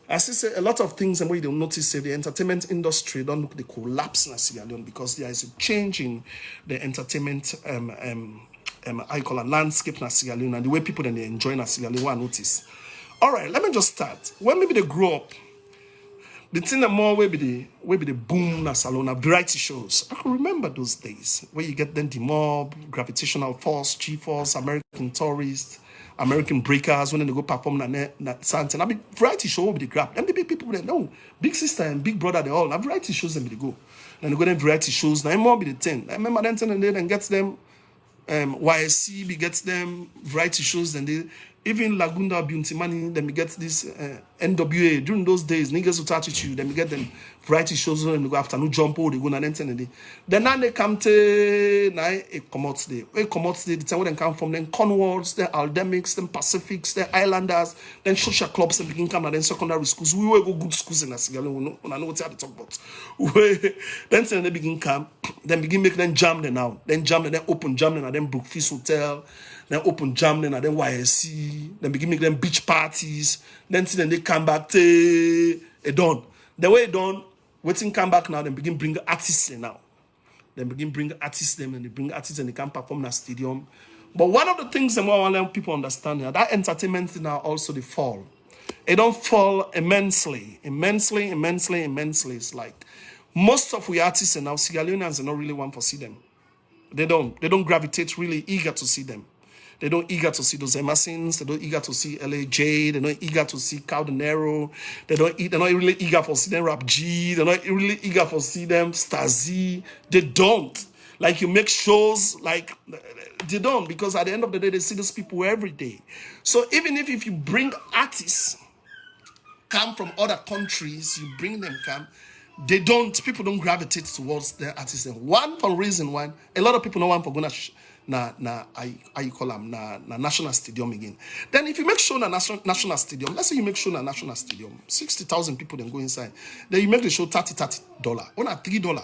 As I say, a lot of things and we don't notice say the entertainment industry don't look the collapse in Sierra Leone, because there is a change in the entertainment I call a landscape in Sierra Leone and the way people then they enjoy in Sierra Leone. I notice. All right, let me just start. When maybe they grow up, the thing that more will be the boom na salon, variety shows. I can remember those days where you get then the mob, gravitational force, G-force, American tourists, American breakers, when they go perform na something. I mean, variety show will be the grab. Them the big people that know, big sister and big brother, they all na variety shows them they go. Then they go then variety shows. Now more be the 10. I remember then 10 and then gets them YSC, gets them variety shows, and they even Lagunda Beauty Money, then we get this NWA. During those days, niggas with attitude, then we get them variety shows and they go afternoon jump they go and then then now they come to now it come out today. The time when they come from then Cornwalls, then Aldemics, then Pacifics, then Islanders, then social clubs and begin come and then secondary schools. We will go good schools in Sierra Leone. I know what they talk about. Then they begin come, then begin make them jam them now. Then jam them, then open jam them and then Brookfield Hotel. Then open jam them and then YSC. Then begin make them beach parties. Then they come back to it done. The way it done, waiting come back now, then begin bring artists now. Then begin bring artists them and they bring artists and they can perform in a stadium. But one of the things that I want to let people understand here, that entertainment now also the fall. It don't fall immensely. It's like most of we artists and now Sierra Leoneans are not really want to see them. They don't gravitate really eager to see them. They don't eager to see those Emersons. They don't eager to see LAJ. They're not eager to see Caldenero. They're not really eager for see them Rap G. They're not really eager for see them Stasi. They don't. Like you make shows, like they don't, because at the end of the day, they see those people every day. So even if you bring artists come from other countries, you bring them come, people don't gravitate towards their artists. And one reason why a lot of people don't want for going to national stadium again. Then if you make show na national stadium, let's say you make show na national stadium, 60,000 people then go inside. Then you make the show $30. On $3.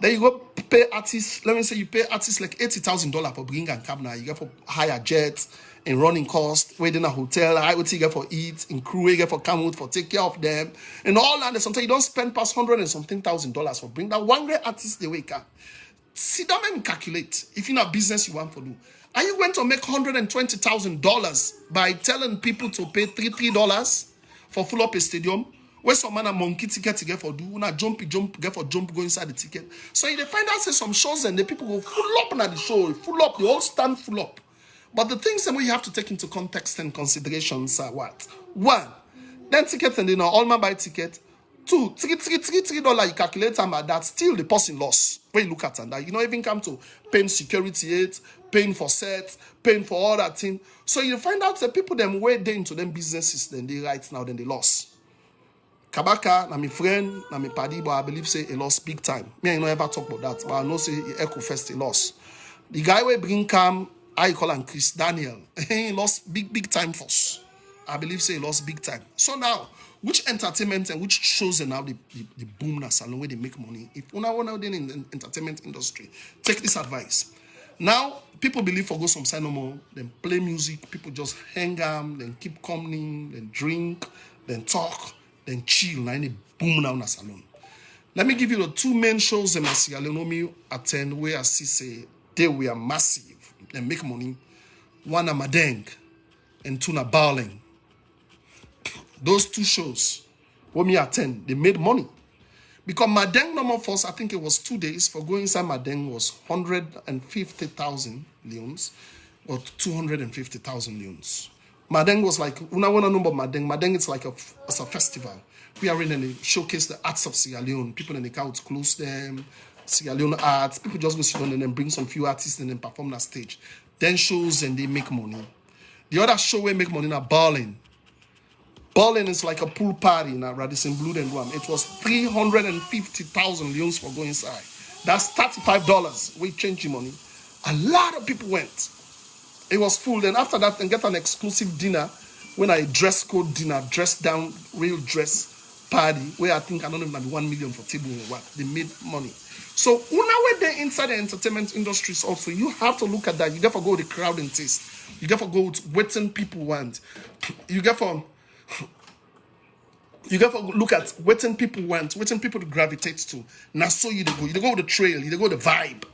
Then you go pay artists, let me say you pay artists like $80,000 for bringing and cab now. You get for hire jets and running costs, waiting a hotel, IoT you get for eat, in crew you get for come out for take care of them. And all that. And sometimes you don't spend past $100 and something $1,000 for bring that one great artist the way can. Sit down and calculate if in a business you want to do. Are you going to make $120,000 by telling people to pay $3 for full up a stadium? Where some man a monkey ticket to get for do, una jump get for jump go inside the ticket. So you find out say some shows and the people go full up na the show, full up, they all stand full up. But the things that we have to take into context and considerations are what? One, then tickets and all man buy ticket. Two, $3 you calculate them at that, still the person lost. When you look at that, you know, even come to paying security aids, paying for sets, paying for all that thing. So you find out that people them way they into them businesses, then they right now, then they lost. Kabaka, na my friend, na my paddy, but I believe say he lost big time. Me, I know ever talk about that, but I know say Echo First he lost. The guy we bring come, I call him Chris Daniel. He lost big time for us. I believe say he lost big time. So now, which entertainment and which shows are now the boom na salon where they make money? If una wanna in the entertainment industry, take this advice. Now, people believe for go some sign no more, then play music, people just hang out, then keep coming, then drink, then talk, then chill, now any boom now na salon. Let me give you the two main shows that Sierra Leone attend where I see say they were massive and make money. One a Madeng and two na Bowling. Those two shows when me attend, they made money. Because Madeng number first, I think it was 2 days for going inside Madeng was 150,000 leons or 250,000 leons. Madeng was like, una wanna know about Madeng. Madeng it's like it's a festival. We are in and they showcase the arts of Sierra Leone. People in the crowd close them, Sierra Leone arts. People just go sit down and then bring some few artists and then perform that stage. Then shows and they make money. The other show where make money now Bowling. Bowling is like a pool party in Radisson Blue and Guam. It was 350,000 leons for going inside. That's $35. We changing money. A lot of people went. It was full. Then after that, then get an exclusive dinner. When I dress code dinner, dress down, real dress party, where I think I don't even have 1 million for table and what. They made money. So una way there inside the entertainment industries also, you have to look at that. You got to go with the crowd and taste. You got to go with what people want. You got to look at what people want, what people gravitate to. Now so you go with the trail, you go with the vibe.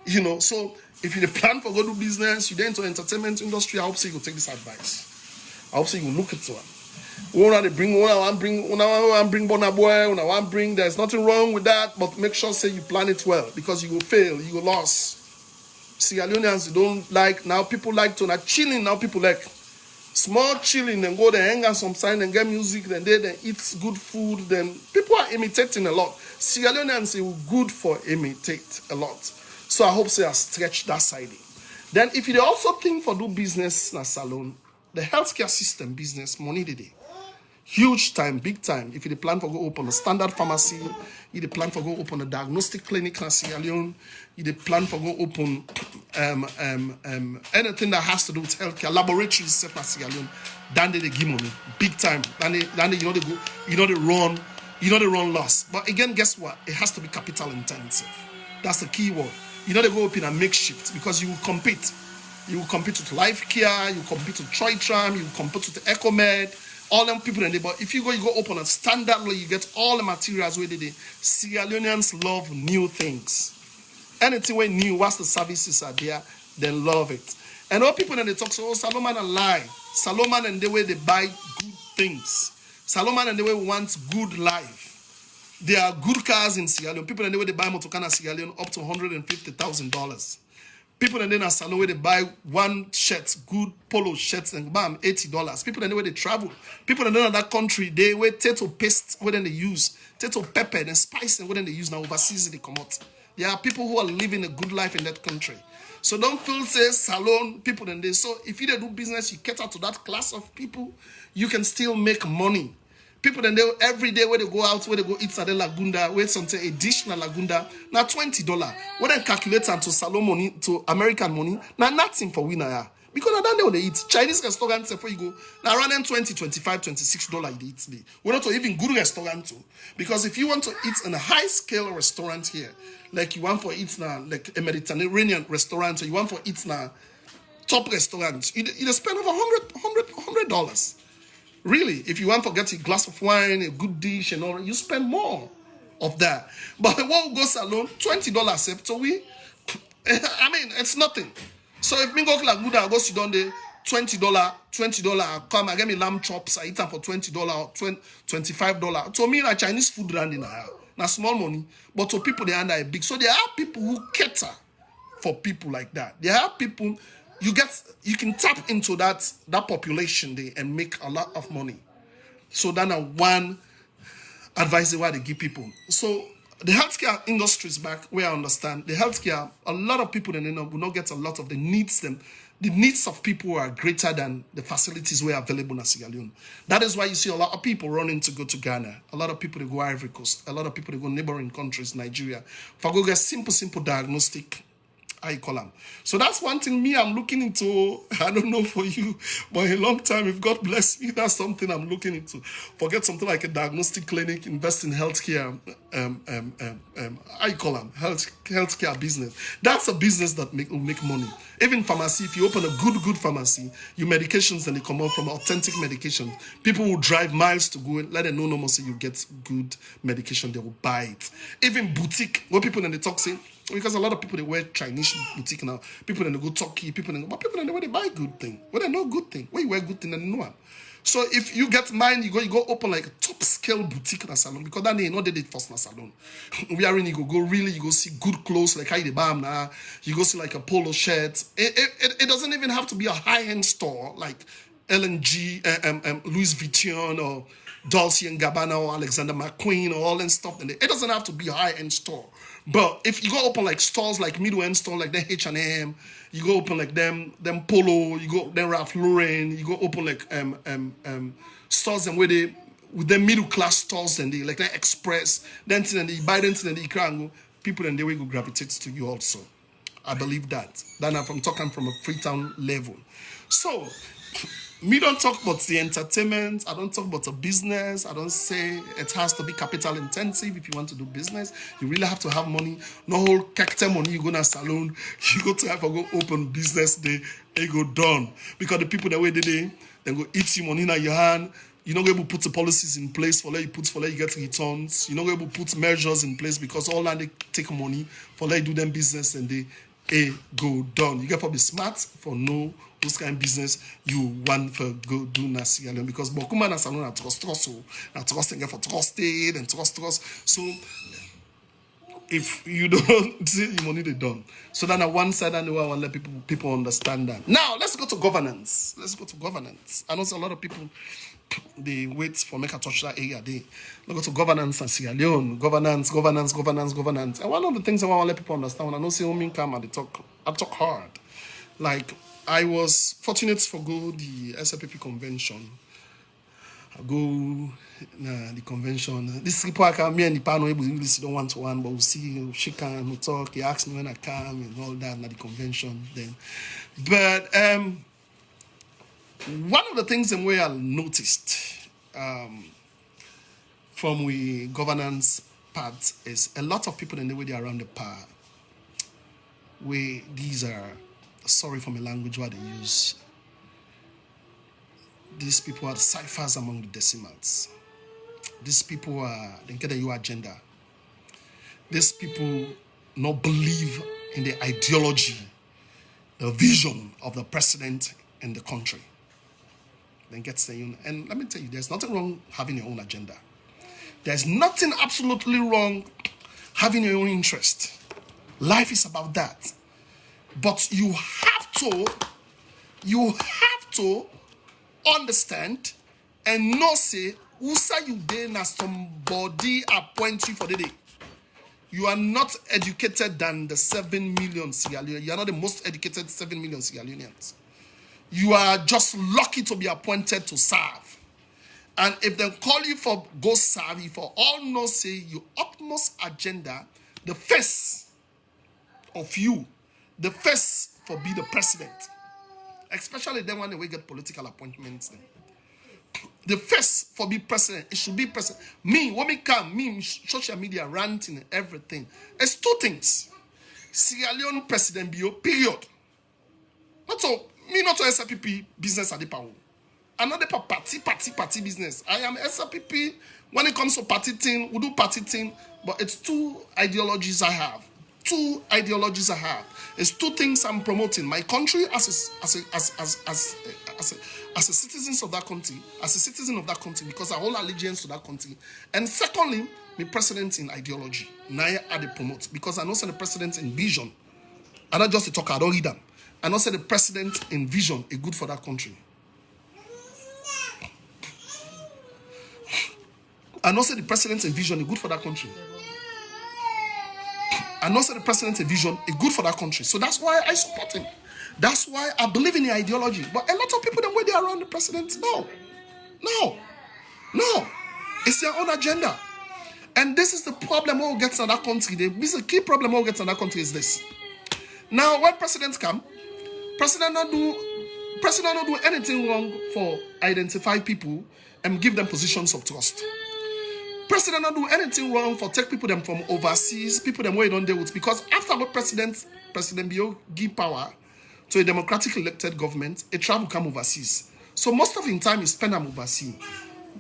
You know, so if you plan for go do business, you're into entertainment industry, I hope so you will take this advice. I hope so you will look at one. Una bring Bonaboy, una want bring, there's nothing wrong with that, but make sure say you plan it well because you will fail, you will lose. Sierra Leoneans don't like, now people like to not chilling, now people like small chilling and go there, hang out some sign and get music, then they eat good food, then people are imitating a lot. Sierra Leoneans are good for imitate a lot. So I hope say I stretch that side. Then if you also think for do business in a salon, the healthcare system business, money today. Huge time, big time. If you plan for go open a standard pharmacy, you plan for go open a diagnostic clinic in Sierra Leone, you plan for go open anything that has to do with healthcare, laboratories in Sierra Leone, then they give money, big time. Then they they run loss. But again, guess what? It has to be capital intensive. That's the key word. They go open a makeshift because you will compete. You will compete with Life Care, you will compete with Troitram, you will compete with Ecomed, all them people in there. But if you go open a standard, you get all the materials where they do. Sierra Leoneans love new things. Anything when new, once the services are there, they love it. And all people in the talk, so Salomon and lie. Salomon and the way they buy good things. Salomon and the way want good life. There are good cars in Sierra Leone. People in the way they buy Motokana Sierra Leone up to $150,000. People in the salon where they buy one shirt, good polo shirts, and bam, $80. People in the way they travel. People in that country, they wear potato paste, what then they use, potato pepper and spice, and what then they use now overseas they come out. There are people who are living a good life in that country. So don't feel say salon people in there. So if you do business, you cater to that class of people, you can still make money. People in there every day where they go out, where they go eat Sade Lagunda, where something a dish na Lagunda, now $20. When they calculate to salon money, to American money, now nothing for winner. Because I don't know they eat. Chinese restaurants, before you go, now around $20, $25, $26 they eat me. We're not even good restaurant too. Because if you want to eat in a high scale restaurant here, like you want for eat now, like a Mediterranean restaurant, or you want for eat now, top restaurants, you spend over $100. Really, if you want to get a glass of wine, a good dish, and all, you spend more of that. But what goes alone, $20. So I mean, it's nothing. So if me go like good, I go sit down there, $20, I come and get me lamb chops, I eat them for $20, $25. To me, like Chinese food around in now small money, but to people they are big. So there are people who cater for people like that. There are people you can tap into that population there and make a lot of money. So that's one advice why they give people. So the healthcare industry is back where I understand. The healthcare, a lot of people will not get a lot of the needs them. The needs of people are greater than the facilities were available in Sierra Leone. That is why you see a lot of people running to go to Ghana. A lot of people they go Ivory Coast. A lot of people they go neighboring countries, Nigeria, for go get simple diagnostic. I call them. So that's one thing I'm looking into. I don't know for you, but a long time, if God bless me, that's something I'm looking into. Forget something like a diagnostic clinic, invest in healthcare. I call them healthcare business. That's a business that will make money. Even pharmacy, if you open a good pharmacy, your medications and they come out from authentic medication. People will drive miles to go and let them know no more so you get good medication. They will buy it. Even boutique, what people in the talk say. Because a lot of people they wear Chinese boutique now. People then they go Turkey. But people then they buy good thing. Where they know good thing. Where you wear good thing and no one. So if you get mine, you go open like a top scale boutique in a salon because that they not did it first in a salon. We are in you go really you go see good clothes like how you buy now. You go see like a polo shirt. It doesn't even have to be a high end store like L&G, Louis Vuitton or Dolce and Gabbana or Alexander McQueen or all that stuff. It doesn't have to be a high end store. But if you go open like stores like middle-end store like the H&M, you go open like them Polo, you go then Ralph Lauren, you go open like stores and where they with them middle class stores and they like that Express, then and they buy them and they can people and they will go gravitate to you also. I believe that. Then I'm talking from a Freetown level. So me don't talk about the entertainment. I don't talk about the business. I don't say it has to be capital intensive if you want to do business. You really have to have money. No whole character money. You go to a salon. You go to have a go open business. They go done. Because the people that way they go eat your money in your hand. You're not able to put the policies in place for let you get returns. You're not able to put measures in place because all that they take money for let you do them business and they go done. You get to be smart for no those kind of business you want for go do na Sierra Leone because Bokuma na salon na trust for trusted and trust. So if you don't see your money they done. So then on one side I know I want to let people understand that. Now let's go to governance. I know a lot of people they wait for make a touch that area. They go to governance and Sierra Leone. Governance. And one of the things I want to let people understand when I know see women come and I talk hard. Like I was fortunate for go the SLPP convention. I go the convention. This report me and the panel able to sit on one-to-one, but we'll see she can we'll talk. He asked me when I come and all that at the convention then. But one of the things in where I noticed from the governance part is a lot of people in the way they are around the power. Where these are sorry for my language what they use. These people are ciphers among the decimals. These people are they get a new agenda. These people not believe in the ideology, the vision of the president in the country. Then get saying, and let me tell you, there's nothing wrong having your own agenda. There's nothing absolutely wrong having your own interest. Life is about that. But you have to understand and not say, who say you then as somebody appoint you for the day. You are not educated than the 7 million Sierra Leoneans. You are not the most educated 7 million Sierra Leoneans. You are just lucky to be appointed to serve. And if they call you for go serve, you for all know say your utmost agenda, the face of you, the face for be the president. especially them when they get political appointments. Them. The first for be president, it should be president. Me, when me come, me social media ranting and everything. It's two things. Sierra Leone president bio, period. Not so me not to SPP business at the power. Another party business. I am SPP when it comes to party thing, we do party thing, but it's two ideologies I have. It's two things I'm promoting. My country as a citizen of that country, because I hold allegiance to that country. And secondly, the president in ideology. Now I promote because I know say the president in vision. And not just to talk, I don't read them. I know say the president in vision is good for that country. I know say the president in vision is good for that country. I know say the president in vision is good for that country. So that's why I support him. That's why I believe in the ideology. But a lot of people, the way they are around the president, no. It's their own agenda. And this is the problem when we get to that country. This is the key problem when we get to that country is this. Now, when presidents come, president not do anything wrong for identify people and give them positions of trust. President not do anything wrong for take people them from overseas, people them where you don't deal with. Because after what President Bio give power to a democratically elected government, a travel come overseas. So most of the time he spend them overseas.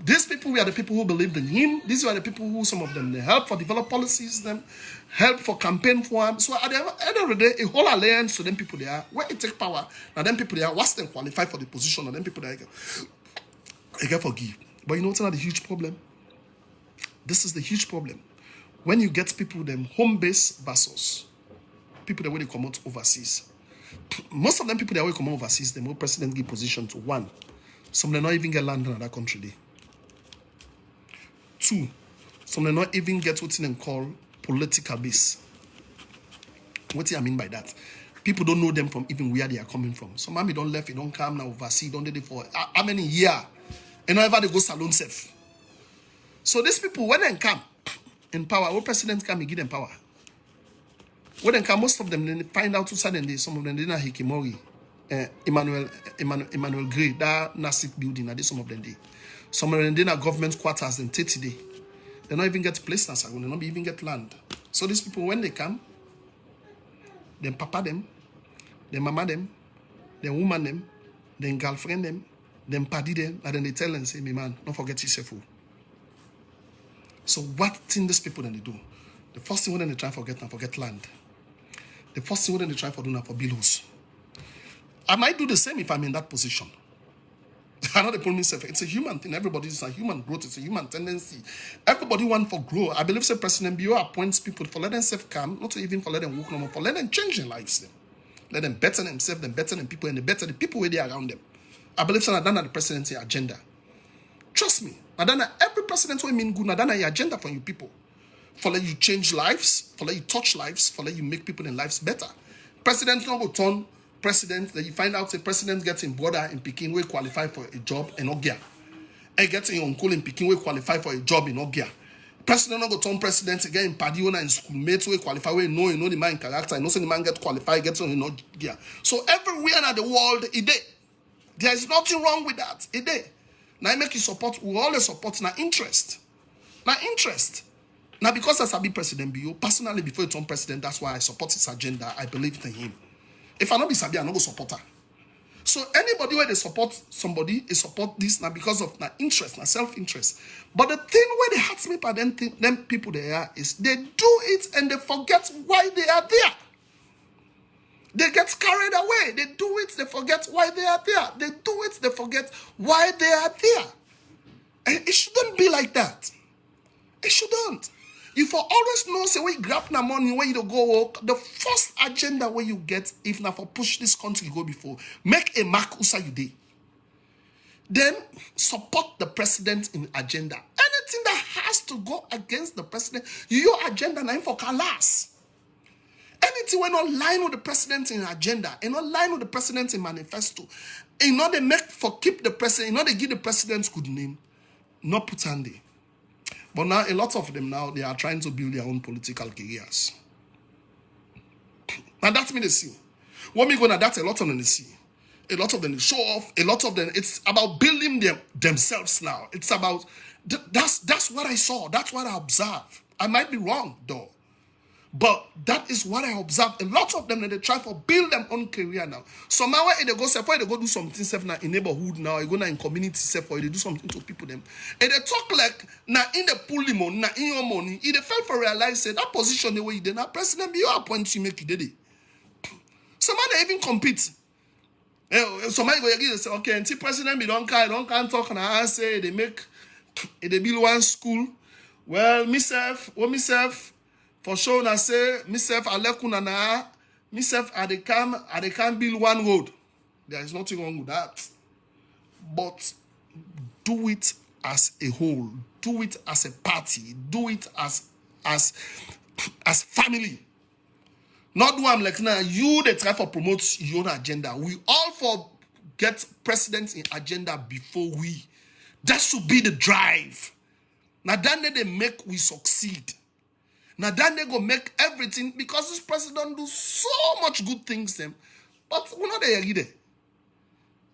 These people were the people who believed in him. These were the people who, some of them, they help for develop policies, them help for campaign for him. So at the end of the day, a whole alliance to them people there, where it take power, now them people there, what's them qualify for the position, and them people there, they get forgive. But you know what's not the huge problem? This is the huge problem. When you get people, them home-based versus people that when they come out overseas. Most of them people that will come out overseas, the more president give position to one. Some of them not even get land in another country there. Two, some of them not even get what they call political base. What do I mean by that? People don't know them from even where they are coming from. Some mommy don't left, they don't come now overseas, don't do it for how many years? And never they go salon safe. So these people, when they come in power, when presidents come, he give them power. When they come, most of them, they find out suddenly, some of them, they not Hikimori, Emmanuel Gray, that Nasik building, and some of them, they. Some of them, they are government quarters in 30 days. They don't even get place, they don't even get land. So these people, when they come, then papa them, then mama them, then woman them, then girlfriend them, then paddy them, and then they tell them, say, me man, don't forget yourself. So what thing these people then they do? The first thing when they try to forget land. The first thing when they try to do now for bills. I might do the same if I'm in that position. I know they put myself. It's a human thing. Everybody is a human growth. It's a human tendency. Everybody want for grow. I believe say President Bio appoints people for let them self come, not even for let them work no more, for let them change their lives. Them. Let them better themselves, them better than people, and they better the people where they are around them. I believe so. I done the presidency agenda. Trust me. I done every president will mean good. I done the agenda for you people. For let you change lives, for let you touch lives, for let you make people in lives better. President not go turn president that you find out the president gets in border in Peking will qualify for a job in Ogia. And gets in uncle in Peking will qualify for a job in Ogia. President not go turn president again in Padiona and schoolmates will qualify. We know the man character. I know the man get qualified, gets on in Ogia. So everywhere in the world, there is nothing wrong with that. Now I make you support, we always support na interest. Now because as I be President Bio, personally before he turned president, that's why I support his agenda. I believe in him. If I not be Sabi, I not go support her. So anybody where they support somebody, they support this now because of na interest, na self-interest. But the thing where they hurt me by them people they are is they do it and they forget why they are there. They get carried away. They do it, they forget why they are there. They do it, they forget why they are there. And it shouldn't be like that. It shouldn't. You for always know, say, when you grab na money, when you go work, the first agenda where you get, if not for push this country you go before, make a mark usa you day. Then support the president in agenda. Anything that has to go against the president, your agenda na for can last. Anything when not line with the president in agenda, and not line with the president in manifesto, in order make for keep the president, in order give the president good name, not put on there. But now a lot of them now they are trying to build their own political careers. Now that's me the see. What me gonna that's a lot on the see. A lot of them show off. A lot of them, it's about building themselves now. It's about, that's what I saw. That's what I observed. I might be wrong, though. But that is what I observed. A lot of them, they try to build their own career now. Somehow, they go do something self now in neighborhood now, they go now in community self, or they do something to people them. And they talk like, now in the pool money, now in your money, if they fail for realize, say, that position the way you did, now president be your appointment, you make it, did it. Somebody even compete. Somebody go say, okay, until president be don't can't talk and I say they build one school. Well, myself, for sure I say myself I left kunana, myself I can build one road. There is nothing wrong with that. But do it as a whole, do it as a party, do it as family. Not do I'm like now, you they try for promote your own agenda. We all for get presidents in agenda before we. That should be the drive. Now then they make we succeed. Now then they go make everything because this president do so much good things them. But we're not there either.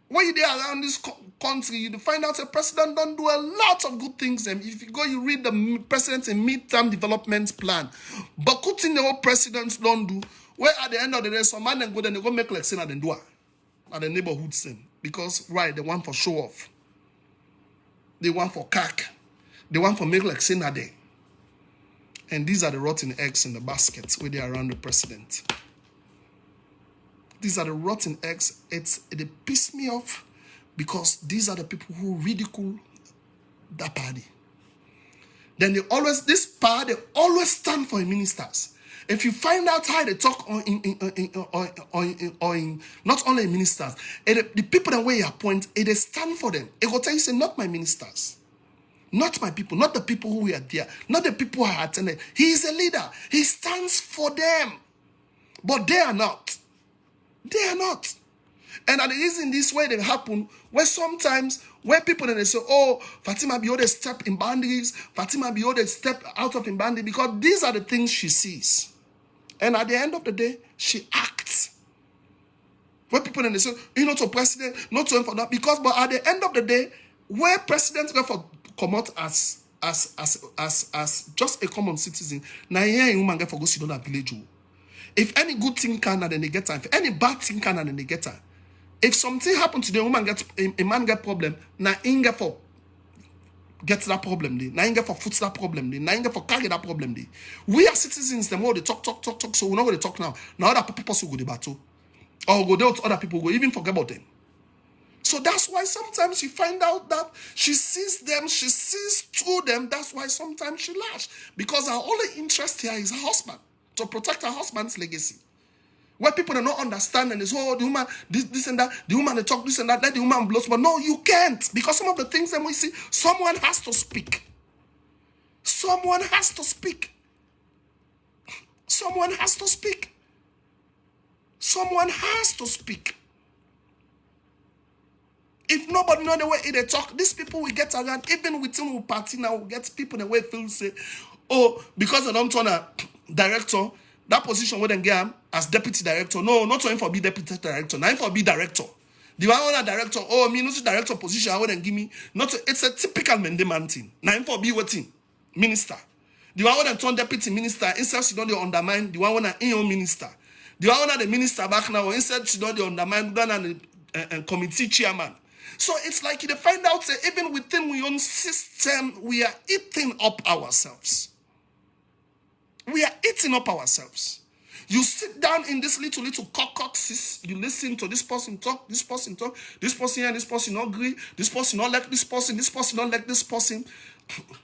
When you're there around this country, you find out the president don't do a lot of good things. And if you go, you read the president's midterm development plan. But good thing the whole presidents don't do, where at the end of the day, some man then they go make like sin at the door, at the neighborhood sin. Because, right, they want for show off. They want for cack. They want for make like sin at day. And these are the rotten eggs in the basket where they are around the president. These are the rotten eggs. They piss me off because these are the people who ridicule that party. Then they always stand for ministers. If you find out how they talk on not only ministers, the people that way you appoint, they stand for them. It will tell you, say, not my ministers, not my people, not the people who are there, not the people who are attended. He is a leader. He stands for them. But they are not. They are not. And it is in this way that happen, where sometimes, where people then they say, oh, Fatima Biode step in boundaries, Fatima Biode step out of in boundary, because these are the things she sees. And at the end of the day, she acts. Where people then they say, you know, to president, not to him for that, because, but at the end of the day, where presidents go for come out as just a common citizen, now here in woman get for go sit down at village. If any good thing can, then they get her. If any bad thing can, then they get her. If something happens to the woman, a man get problem, now inga for get that problem. Now inga for foot that problem. Now inga for carry that problem. We are citizens. Them all they talk. So we're not going to talk now. Now other people will go to battle, or go there to other people. Go even forget about them. So that's why sometimes you find out that she sees them, she sees through them. That's why sometimes she lash, because her only interest here is her husband. To protect her husband's legacy. Where people do not understand and they say, oh, the woman, this and that, the woman they talk this and that, let the woman blows. But no, you can't. Because some of the things that we see, someone has to speak. Someone has to speak. Someone has to speak. Someone has to speak. If nobody know the way they talk, these people will get around, even within the party now, will get people the way feel say, oh, because they don't turn a director, that position wouldn't get him as deputy director. No, not for him for be deputy director. Not for be director. The one on a director, oh, me not director position, I wouldn't give me. It's a typical Mendeman thing. Not for be what thing? Minister. The one on turn deputy minister, instead she don't undermine the one on in your minister. The one on the minister back now, instead she don't undermine the committee chairman. So it's like you find out that even within our own system, we are eating up ourselves. We are eating up ourselves. You sit down in this little cockoxes, you listen to this person talk, this person here, this person not agree, this person not like this person not like this person.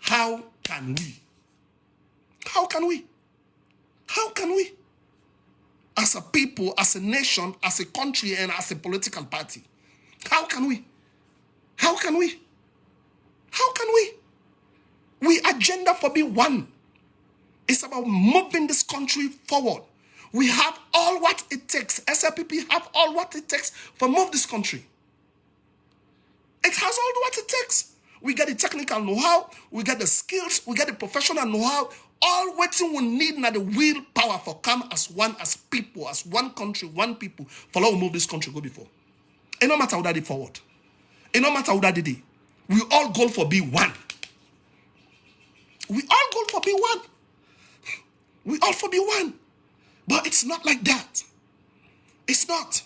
How can we? How can we? How can we? As a people, as a nation, as a country, and as a political party. How can we? How can we? How can we? We agenda for be one. It's about moving this country forward. We have all what it takes. SLPP have all what it takes for move this country. It has all what it takes. We get the technical know-how, we get the skills, we get the professional know-how. All what we need now the willpower for come as one, as people, as one country, one people, for how we move this country go before. It no matter how that they forward. It no matter how that they do. We all go for be one. We all go for be one. We all for be one. But it's not like that. It's not.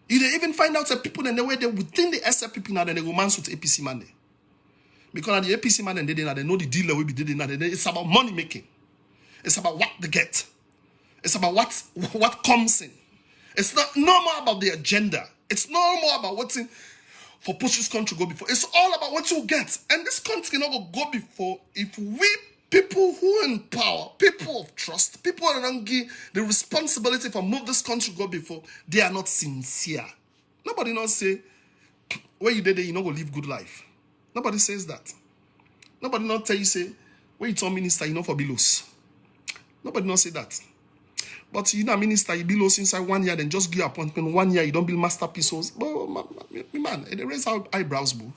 You don't even find out that people in the way they within the SFPP now, then they romance with APC man. Because the APC man and they know the deal that we be doing now. It's about money making. It's about what they get. It's about what comes in. It's not no more about the agenda. It's no more about what's in for push this country go before. It's all about what you get. And this country cannot go before if we people who in power, people of trust, people who don't give the responsibility for move this country go before, they are not sincere. Nobody not say, where you did it, you know, go live good life. Nobody says that. Nobody not tell you, say, when you turn minister, you know, for belows. Nobody not say that. But you know, minister, you below inside 1 year, then just give appointment 1 year, you don't build masterpieces. But man, it raise eyebrows, boo.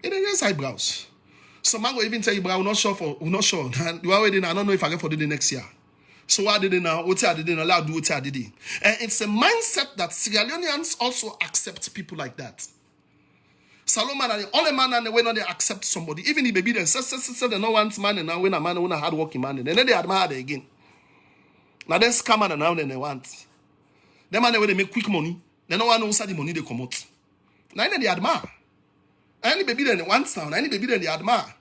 It raise eyebrows. So man will even tell you, but I'm not sure. And you already, I don't know if I get for the next year. So what I did now, what I did now, I'll do what I did. And it's a mindset that Sierra Leoneans also accept people like that. Solomon are the only man and the way not they accept somebody. Even if baby then say they no want man and now when a man when a hard working man, and then they admire them again. Now they scam and now then they want. Them man where they make quick money, they no one knows how the money they come out. Now they admire. Any baby then they want now, any baby then they admire.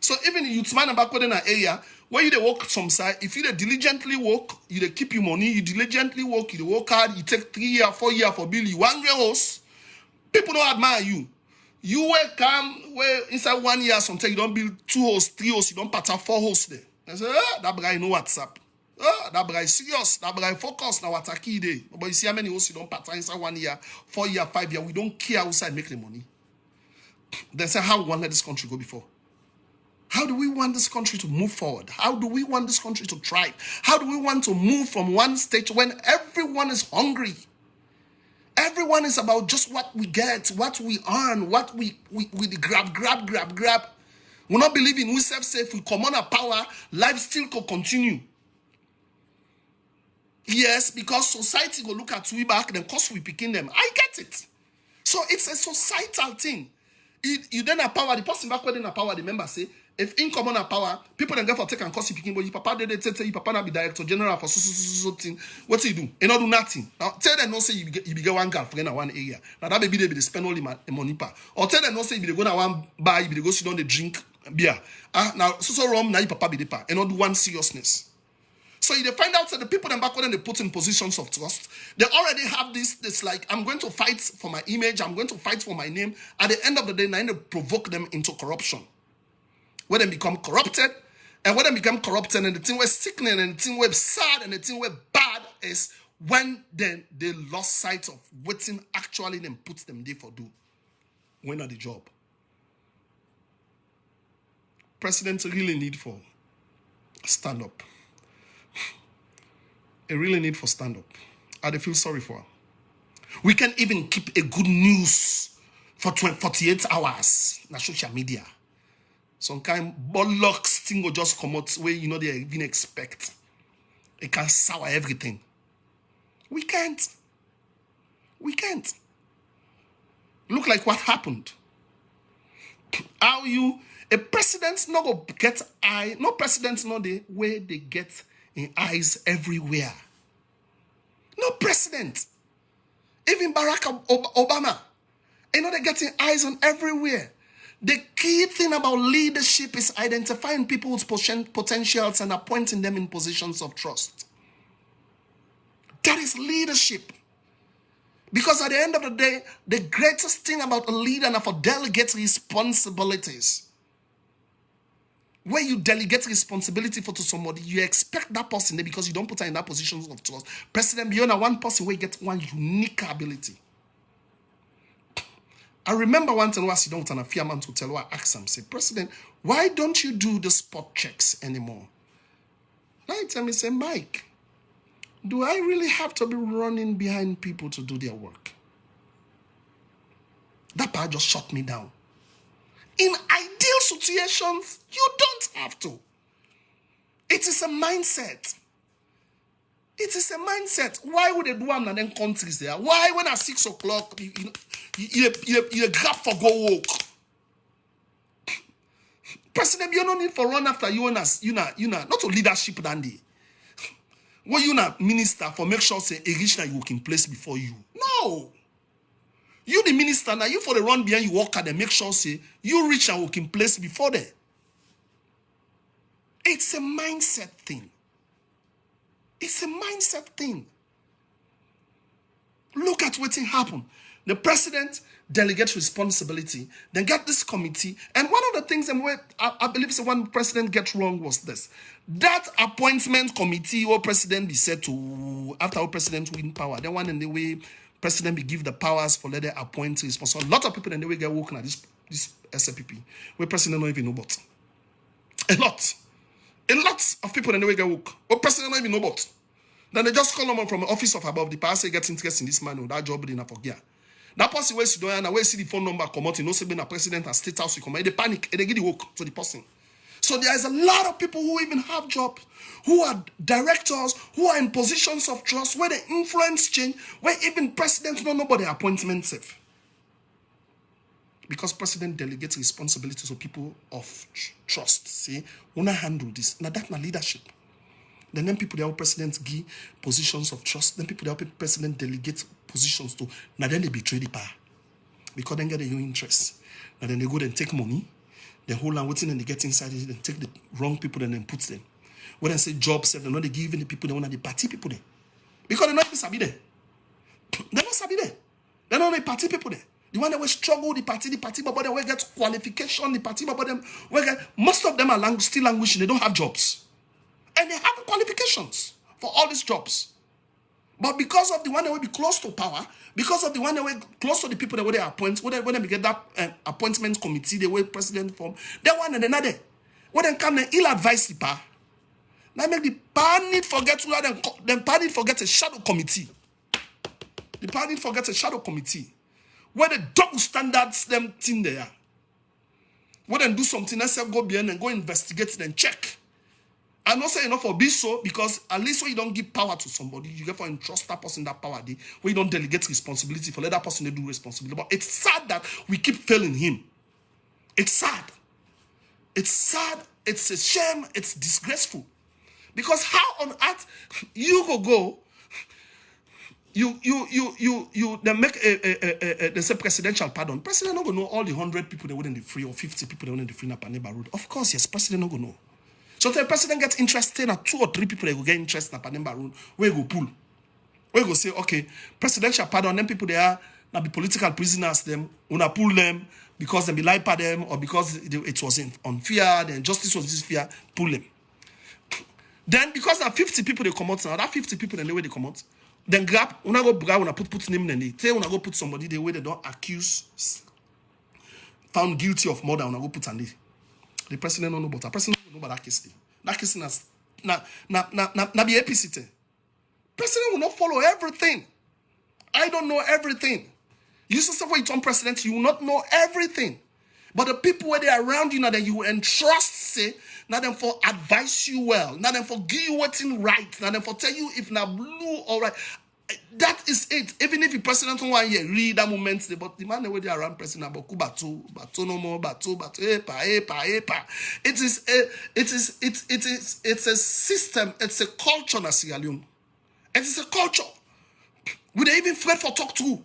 So even the youth man back in an area where you they work some side, if you they diligently work, you they keep your money, you diligently work, you they work hard, you take 3 years, 4 years for bill, you 1 year house. People don't admire you. You will come where inside 1 year, sometimes you don't build 2 hosts, 3 hosts, you don't pattern 4 hosts there. They say, that guy know WhatsApp. That guy serious, that guy focus now what a key day. But you see how many hosts you don't pattern inside 1 year, 4 year, 5 year. We don't care outside make the money. They say, how we want to let this country go before? How do we want this country to move forward? How do we want this country to thrive? How do we want to move from one stage when everyone is hungry? Everyone is about just what we get, what we earn, what we grab. We not believe in we self-safe, we come on our power, life still could continue. Yes, because society will look at we back, then cost we picking them. I get it. So it's a societal thing. You then have power, the person back when have power, the member say, if income on a power, people then get for take and cost picking, but your papa did say your papa na be director general for so thing. What do you do? You not do nothing. Now tell them no say you be get one girlfriend in one area. Now that baby they be spend all the money pa. Or tell them no say you be go na one bar, you be go sit down the drink beer. Now so rum now your papa be the pa. And not do one seriousness. So you find out that the people then back when they put in positions of trust, they already have this like, I'm going to fight for my image, I'm going to fight for my name. At the end of the day, now they provoke them into corruption. When they become corrupted, and when they become corrupted, and the thing was sickening, and the thing was sad, and the thing was bad is when then they lost sight of what actually then puts them there for do. When are the job? Presidents really need for stand up. They really need for stand up. I feel sorry for her. We can't even keep a good news for 48 hours on social media. Some kind of bollocks thing will just come out where you know they even expect. It can sour everything. We can't. We can't. Look like what happened. How you a president's not gonna get eye, no president's not the way they get in eyes everywhere. No president. Even Barack Obama. You know they're getting eyes on everywhere. The key thing about leadership is identifying people's potentials and appointing them in positions of trust. That is leadership. Because at the end of the day, the greatest thing about a leader and for delegate responsibilities. Where you delegate responsibility to somebody, you expect that person there because you don't put her in that position of trust. President beyond one person where you get one unique ability. I remember one time I sit down with a fireman to tell her, I asked him, say, President, why don't you do the spot checks anymore? Now he tell me, say, Mike, do I really have to be running behind people to do their work? That part just shut me down. In ideal situations, you don't have to. It is a mindset. It is a mindset. Why would they do them in countries there? Why when at 6 o'clock you grab for go walk? President, you don't need for run after you not to leadership than the. When you not minister for make sure say a rich that you work in place before you. No. You the minister now, you for the run behind you work at and make sure say you reach and work in place before there. It's a mindset thing. It's a mindset thing. Look at what happened. The president delegates responsibility, then get this committee. And one of the things I believe the one president gets wrong was this. That appointment committee or president be said to, after our president win power, then one in the way president be give the powers for let them appoint responsible. A lot of people in the way get working at this SLPP, where president don't even know about. A lot of people in the way get work, where president don't even know about. Then they just call them from the office of above the power, say get interest in this man or that job they not forget. That person where you don't where see the phone number come out, you know, say being a president and state house, you come out, they panic, and they give the work to the person. So there is a lot of people who even have jobs, who are directors, who are in positions of trust, where the influence change, where even presidents don't know about their appointment safe. Because president delegates responsibility to people of trust. See, wanna handle this. Now that's my leadership. Then people that help president give positions of trust. Then people that help president delegate positions to. Now then they betray the power. Because then get their own interest. Now then they go and take money. They hold on waiting and they get inside it and take the wrong people and then put them. When they say jobs, they know they give even the people they want the party people there. Because they not even sabi there. They not sabi there. They not the party people there. The one that will struggle, the party, but they will get qualification, the party, but them will get, most of them are still languishing, they don't have jobs. And they have qualifications for all these jobs. But because of the one that will be close to power, because of the one that will be close to the people that will they appoint, when they get that appointment committee, they will president form, they one and another. When they come, they ill advise the power. Now make the power need forget to then power need forget a shadow committee. The power need forget a shadow committee. Where the double standards them thing there. When they do something, let's go behind and go investigate and check. I'm not saying enough for be so, because at least when you don't give power to somebody, you get for entrust that person that power, when you don't delegate responsibility for let that person to do responsibility. But it's sad that we keep failing him. It's sad. It's sad. It's a shame. It's disgraceful. Because how on earth you go they make they say presidential pardon. President not gonna know all the 100 people that wouldn't be free or 50 people that wouldn't be free in a neighborhood. Of course, yes, president not gonna know. So if the president gets interested, at 2 or 3 people that will get interested in a neighborhood, where go pull. Where go say, okay, presidential pardon, them people they are now be political prisoners, them, wanna pull them because they be lie by them or because it was unfair, the injustice was this fair, pull them. Then because there are 50 people they come out now, that 50 people the way they come out, then grab, una go grab, una put name in it. Say una go put somebody the way they don't accuse, found guilty of murder, una go put on it. The president don't know about that. President don't know about that case. That case is na be APC. President will not follow everything. I don't know everything. You say when you turn president, you will not know everything. But the people where they are around you now that you entrust, say, now them for advise you well, now them for give you what's in right, now them for tell you if now blue or right. That is it. Even if the president don't want to read that moment, but the man the way they are around president about batu no more, batu, epa. It's a system, it's a culture, Nasialium. It is a culture. We they even afraid for talk to.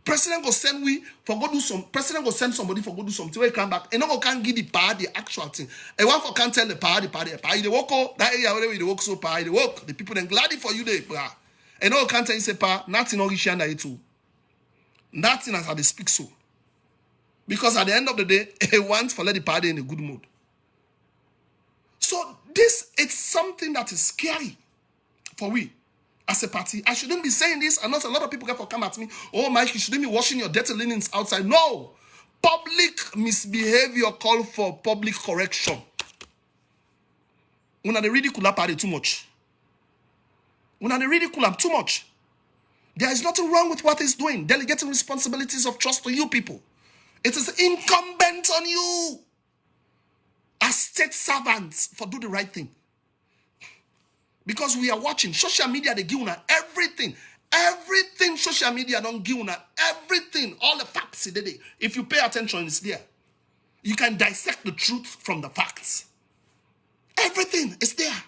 President go send we for go do some. President go send somebody for go do something. When he come back, and no can give the power the actual thing. And one for can't tell the power. They walk out that area where they walk so power. They walk. The people then glad for you they bra. And no can't tell you say power. Nothing on issue under it too. Nothing as how they speak so. Because at the end of the day, he wants for let the party in a good mood. So this it's something that is scary for we. As a party, I shouldn't be saying this. And not a lot of people get for come at me. Oh, Mike, you shouldn't be washing your dirty linens outside. No, public misbehavior call for public correction. When they ridicule party too much. When they ridicule too much. There is nothing wrong with what he's doing. Delegating responsibilities of trust to you people. It is incumbent on you as state servants for do the right thing. Because we are watching. Social media, they give una everything. Everything social media don't give una everything. All the facts in the day. If you pay attention, it's there. You can dissect the truth from the facts. Everything is there.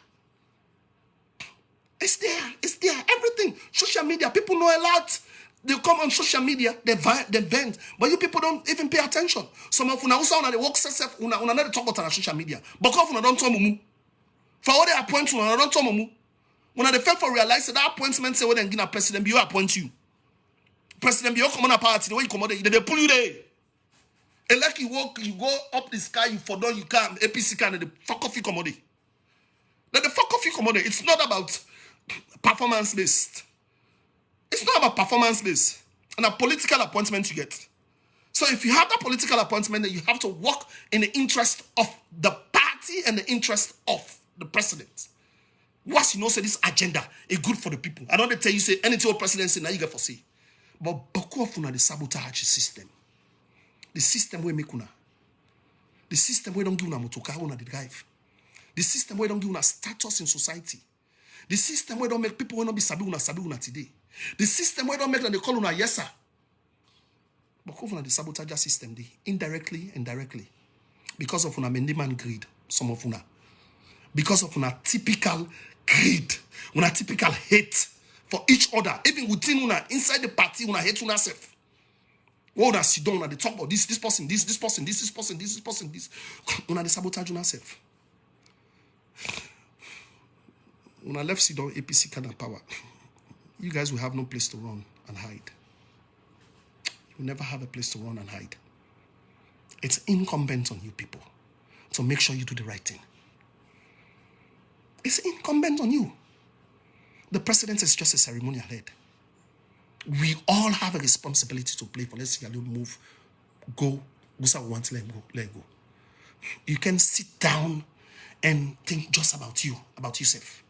It's there. It's there. Everything. Social media. People know a lot. They come on social media. They vent. But you people don't even pay attention. Some of you also they work self. Una not talk about social media. But if you don't talk mumu. For all the appointments, una don't talk mumu. When they fail for realize that appointment say when they give President Bio appoint you. President Bio come on a party. The way you come on there, they pull you there. And like you walk, you go up the sky, you fall down, you come, APC can, and the fuck off you come on there. Then the fuck off you come on there. It's not about performance based. It's not about performance based. And a political appointment you get. So if you have that political appointment, then you have to work in the interest of the party and the interest of the president. Once you know say this agenda is good for the people. I don't tell you say anything what president say now you get for say. But Boko of the sabotage system. The system where make una. The system where don't give una motoka una the drive. The system where don't give una status in society. The system where don't make people will not be sabi una today. The system where don't make them they call una yes sir. Boko of the sabotage system they indirectly and directly. Because of una man greed, some of una. Because of una typical greed, una typical hate for each other. Even within una, inside the party, una hate una self. Una sit down, una they talk about this person, this person, this person, this person, this. Una they sabotage una self. Una left sit down, APC can have power. You guys will have no place to run and hide. You never have a place to run and hide. It's incumbent on you people to make sure you do the right thing. It's incumbent on you. The president is just a ceremonial head. We all have a responsibility to play for. Let's see a little move. Go. Gusa wants let go. Let go. You can sit down and think just about you, about yourself.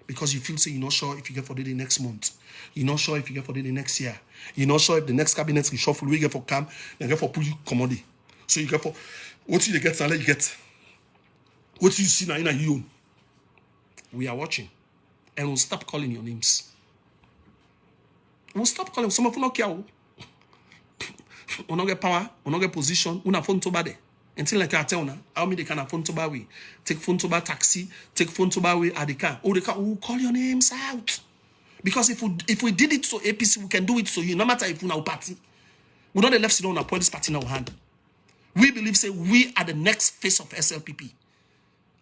Because you feel say you're not sure if you get for the next month. You're not sure if you get for the next year. You're not sure if the next cabinet reshuffle we get for camp, then get for pull you commodity. So you get for what you get and let you get. What you see now in you. We are watching. And we'll stop calling your names. We'll stop calling. Some of you don't care. We don't get power. We don't get position. We don't phone to bad. Until like I tell you, how many they can phone to bad way? Take phone to bad taxi. Take phone to bad way at the car. Oh, they can. We'll call your names out. Because if we did it to APC, we can do it to you. No matter if we now party. We don't left sit down and point this party in our hand. We believe say we are the next face of SLPP.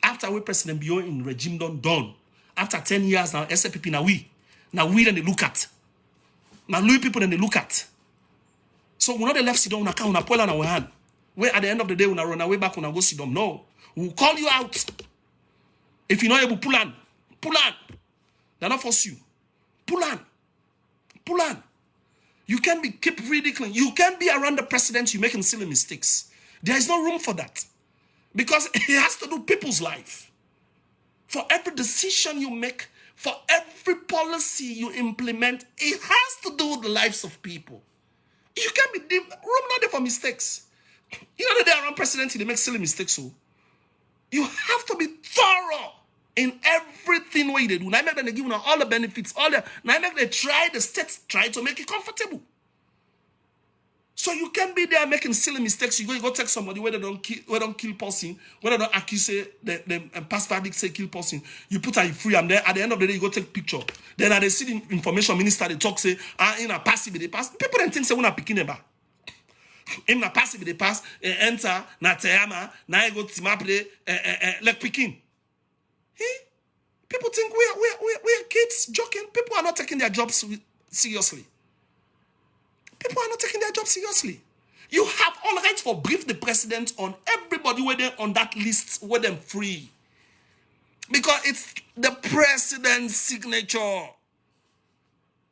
After we President Bio in regime done. After 10 years now, SLPP now we then they look at. Now Louis people then they look at. So we're not the left sit down, we na pull on our hand. Where at the end of the day, we na run away back, we na go sit down. No. We'll call you out. If you're not able, pull on. Pull on. They're not force you. Pull on. Pull on. You can't keep ridiculing. You can't be around the president, you're making silly mistakes. There is no room for that. Because it has to do people's life. For every decision you make, for every policy you implement, it has to do with the lives of people. You can't be room not there for mistakes. You know that they're around president, they make silly mistakes. So you have to be thorough in everything what they do. Now I make them give them all the benefits, now I make them the states try to make it comfortable. So you can't be there making silly mistakes. You go take somebody where they don't kill person, where they don't accuse the past verdict say kill person. You put her free, and then at the end of the day you go take picture. Then at the city information minister they talk say in a passive they pass. People don't think say we're not picking about. In a passive they pass enter na teama na I go timapre like picking. People think we're kids joking. People are not taking their jobs seriously. People are not taking their job seriously. You have all rights for brief the president on everybody where they're on that list, where them free. Because it's the president's signature.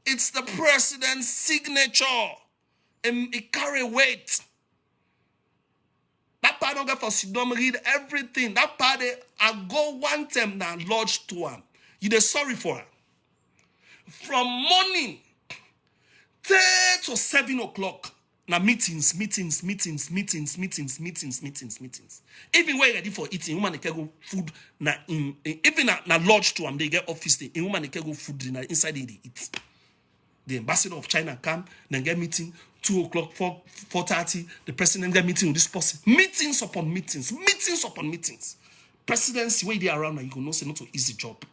It's the president's signature. And it carry weight. That part don't get for Sidom read everything. That part I go one time now lodge to him. You dey sorry for her. From morning 10 to 7 o'clock, Now meetings. Even when you're ready for eating, woman can go food na even na lodge to them, they get office day. Woman can go food inside they eat. The ambassador of China come, then get meeting 2 o'clock, 4:30. The president get meeting with this person. Meetings upon meetings. Presidents where they around and you know say not an easy job.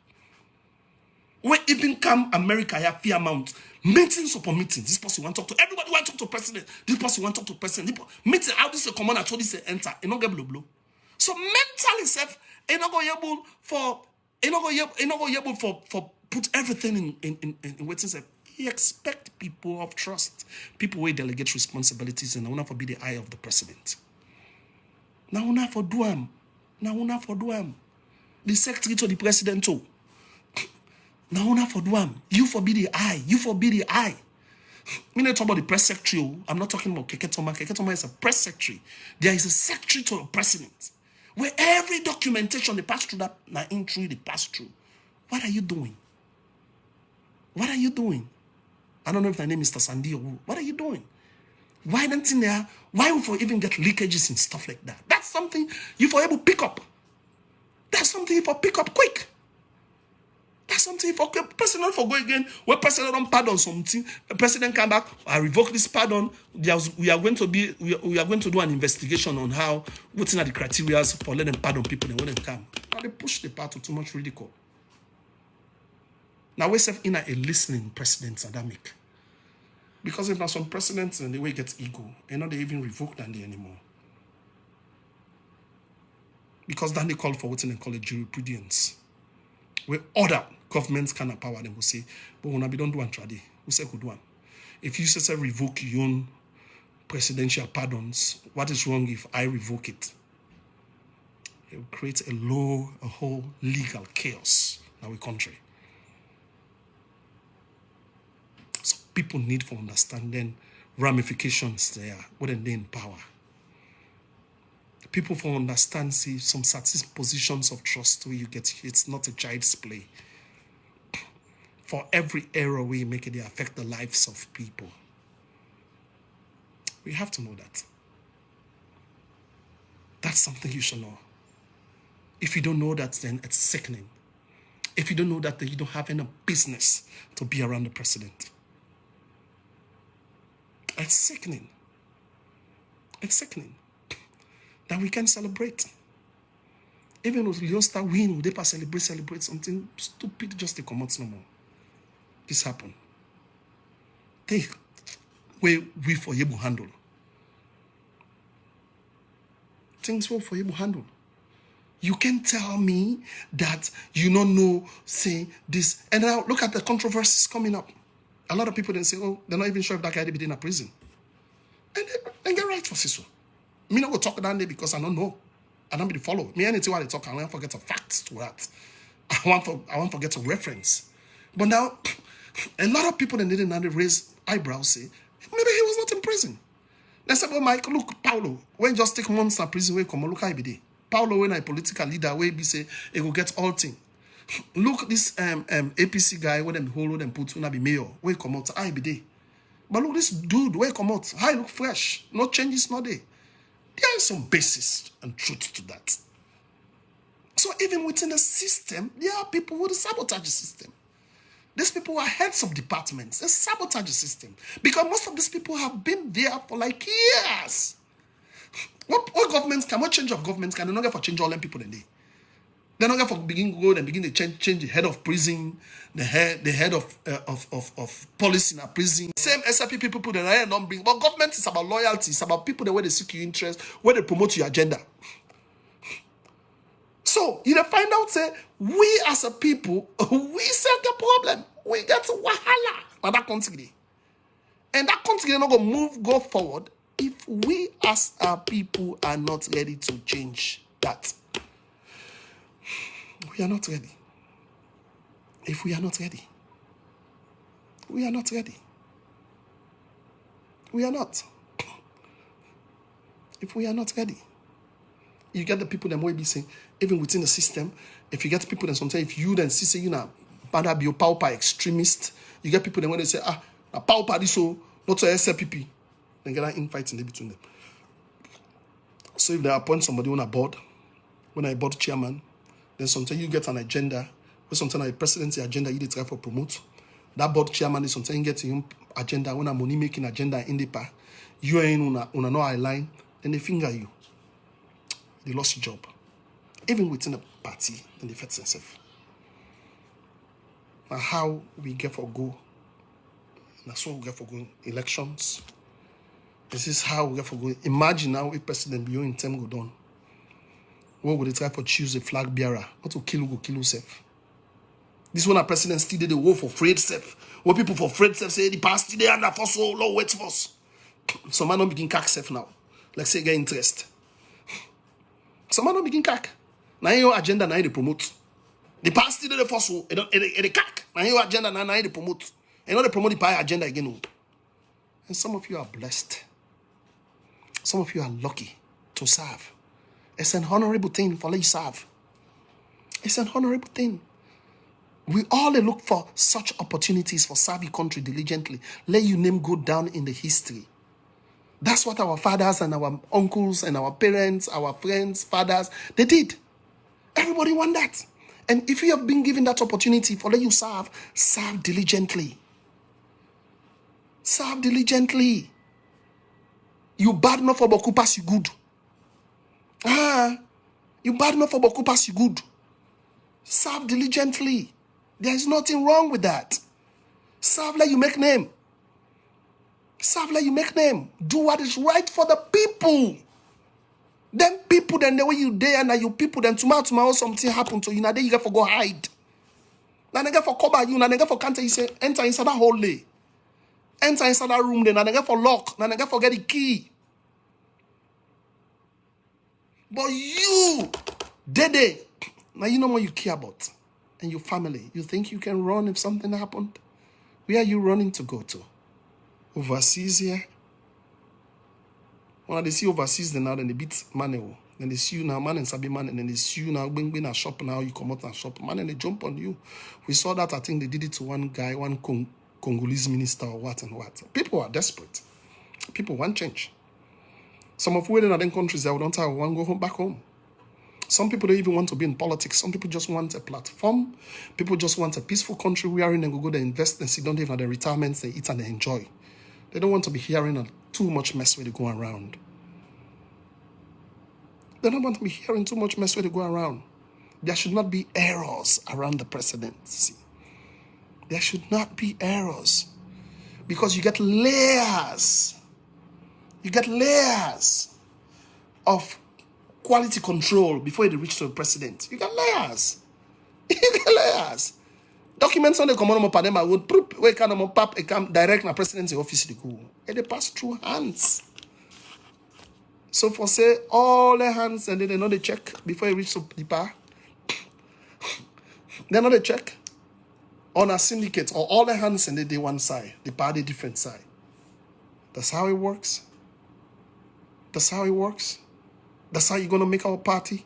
When even come America, you have fear amount. Meetings upon meetings. This person want to talk to everybody. Want to talk to president. This person want to talk to president. Meeting how this command at all this enter. It not get blow. So mentally self, it not going able for put everything in waiting. Say he expect people of trust, people who delegate responsibilities, and not for be the eye of the president. Now una for do am. The secretary to the president too. Now una for do am. You for be the eye. Me not talk about the press secretary. I'm not talking about Keketoma. Keketoma is a press secretary. There is a secretary to the president. Where every documentation they pass through that na entry they pass through. What are you doing? I don't know if the name is Mr. Sandy or who. What are you doing? Why don't in there? Why we for even get leakages and stuff like that? That's something you for able pick up. That's something you for pick up quick. That's something for president for go again. When president don't pardon something, the president come back. I revoke this pardon. We are going to do an investigation on how what's in the criteria for letting pardon people and when they come. Now they push the part to too much ridicule. Now we have in a listening president Adamic. Because if not some presidents and the way it gets ego, and not they even revoke that anymore. Because then they call for what's in call it jurisprudence. Where other governments can empower them, will say, but when we don't do one trade, we say good one. If you say revoke your own presidential pardons, what is wrong if I revoke it? It will create a whole legal chaos in our country. So people need to understand then ramifications there, what they in power. People for understand, see some certain positions of trust where you get, it's not a child's play. For every error we make it, they affect the lives of people. We have to know that. That's something you should know. If you don't know that, then it's sickening. If you don't know that, then you don't have any business to be around the president. It's sickening. That we can celebrate. Even if you start win, they pass celebrate something stupid just to come out no more. This happened. Think where we for able handle. Things we for able handle. You can tell me that you don't know, say this. And now look at the controversies coming up. A lot of people then say, oh, they're not even sure if that guy be in a prison. And get right for this one. Me not go talk down there because I don't know. I don't be the follow. Me anything while they talk, I want to forget the facts to that. I want to forget a reference. But now, a lot of people that didn't raise eyebrows say, maybe he was not in prison. They said, well, Mike, look, Paulo, when just take months in prison, we come look how he be there. Paulo, when a political leader, where he say, he will get all things. Look, this APC guy, when them hold them put when I be mayor, where come out, I be there. But look, this dude, where come out, I look fresh, no changes, no day. There is some basis and truth to that. So even within the system, there are people who sabotage the system. These people are heads of departments. They sabotage the system. Because most of these people have been there for like years. What governments can, what change of governments can they not get for change all them people in there? They're not going to begin to change the head of prison, the head of policy in a prison. Same SRP people that I don't bring. But government is about loyalty. It's about people the way they seek your interest, where they promote your agenda. So you find out say we as a people we solve the problem. We get wahala in that country, and that country not gonna go forward if we as a people are not ready to change that. We are not ready. If we are not ready, we are not ready. We are not. If we are not ready, you get the people that might be saying, even within the system, if you get people that sometimes, if you then see, say, you know, bad be a pauper extremist, you get people that when they say, a pauper this so not to SLPP. Then get an infighting in between them. So if they appoint somebody on a board, when I board chairman, then sometimes you get an agenda, or sometimes the presidency agenda you try for promote. That board chairman is sometimes you get him agenda when a money making agenda in the park. You are in on no line, then they finger you. They lost your job. Even within the party, and they fed themselves. Now how we get for go. That's what we get for going elections. This is how we get for going. Imagine now if President Bio in term go down. What would they try for choose a flag bearer? Not to kill go kill yourself. This one a president still did the war for afraid self. What people for afraid self say the past today and for so long wait for us. Some man don't begin cack self now. Like say get interest. Some man don't begin cack. Now your agenda now they promote. The past today the first so it cack. Now your agenda now they promote. And not they promote the pie agenda again. And some of you are blessed. Some of you are lucky to serve. It's an honorable thing for let you serve. It's an honorable thing. We all look for such opportunities for serve your country diligently. Let your name go down in the history. That's what our fathers and our uncles and our parents, our friends, fathers, they did. Everybody want that. And if you have been given that opportunity for let you serve, serve diligently. Serve diligently. You bad enough for Boku pass you good. You bad enough for Boku pass you good. Serve diligently. There is nothing wrong with that. Serve like you make name. Serve like you make name. Do what is right for the people. Them people, then the way you there and you people, then tomorrow something happen to you. Now then you get for go hide. Now they get for cover you. Now they get for can't you say enter inside that hole day. Enter inside that room then. Now they get for lock. Now they get for get the key. But you, Dede, now you know what you care about. And your family. You think you can run if something happened? Where are you running to go to? Overseas here? When they see overseas then now, then they beat man. Then they see you now, man and sabi man, and then they see you now, bing a shop now, you come out and shop, man, and they jump on you. We saw that, I think they did it to one guy, one Congolese minister or what and what. People are desperate. People want change. Some of them in other countries, they don't have one go home back home. Some people don't even want to be in politics. Some people just want a platform. People just want a peaceful country we are in and go there, invest and sit down there at the retirements, they eat and they enjoy. They don't want to be hearing too much mess where they go around. They don't want to be hearing too much mess where they go around. There should not be errors around the presidency. There should not be errors. Because you get layers. You get layers of quality control before you reach to the president. You get layers. You get layers. Documents on the command of them, I would wake up pap a come direct na presidency office to go. And they pass through hands. So for say all the hands and then they know they check before you reach to the power. They know they check on a syndicate or all the hands and they one side, the party different side. That's how it works. That's how it works. That's how you're going to make our party.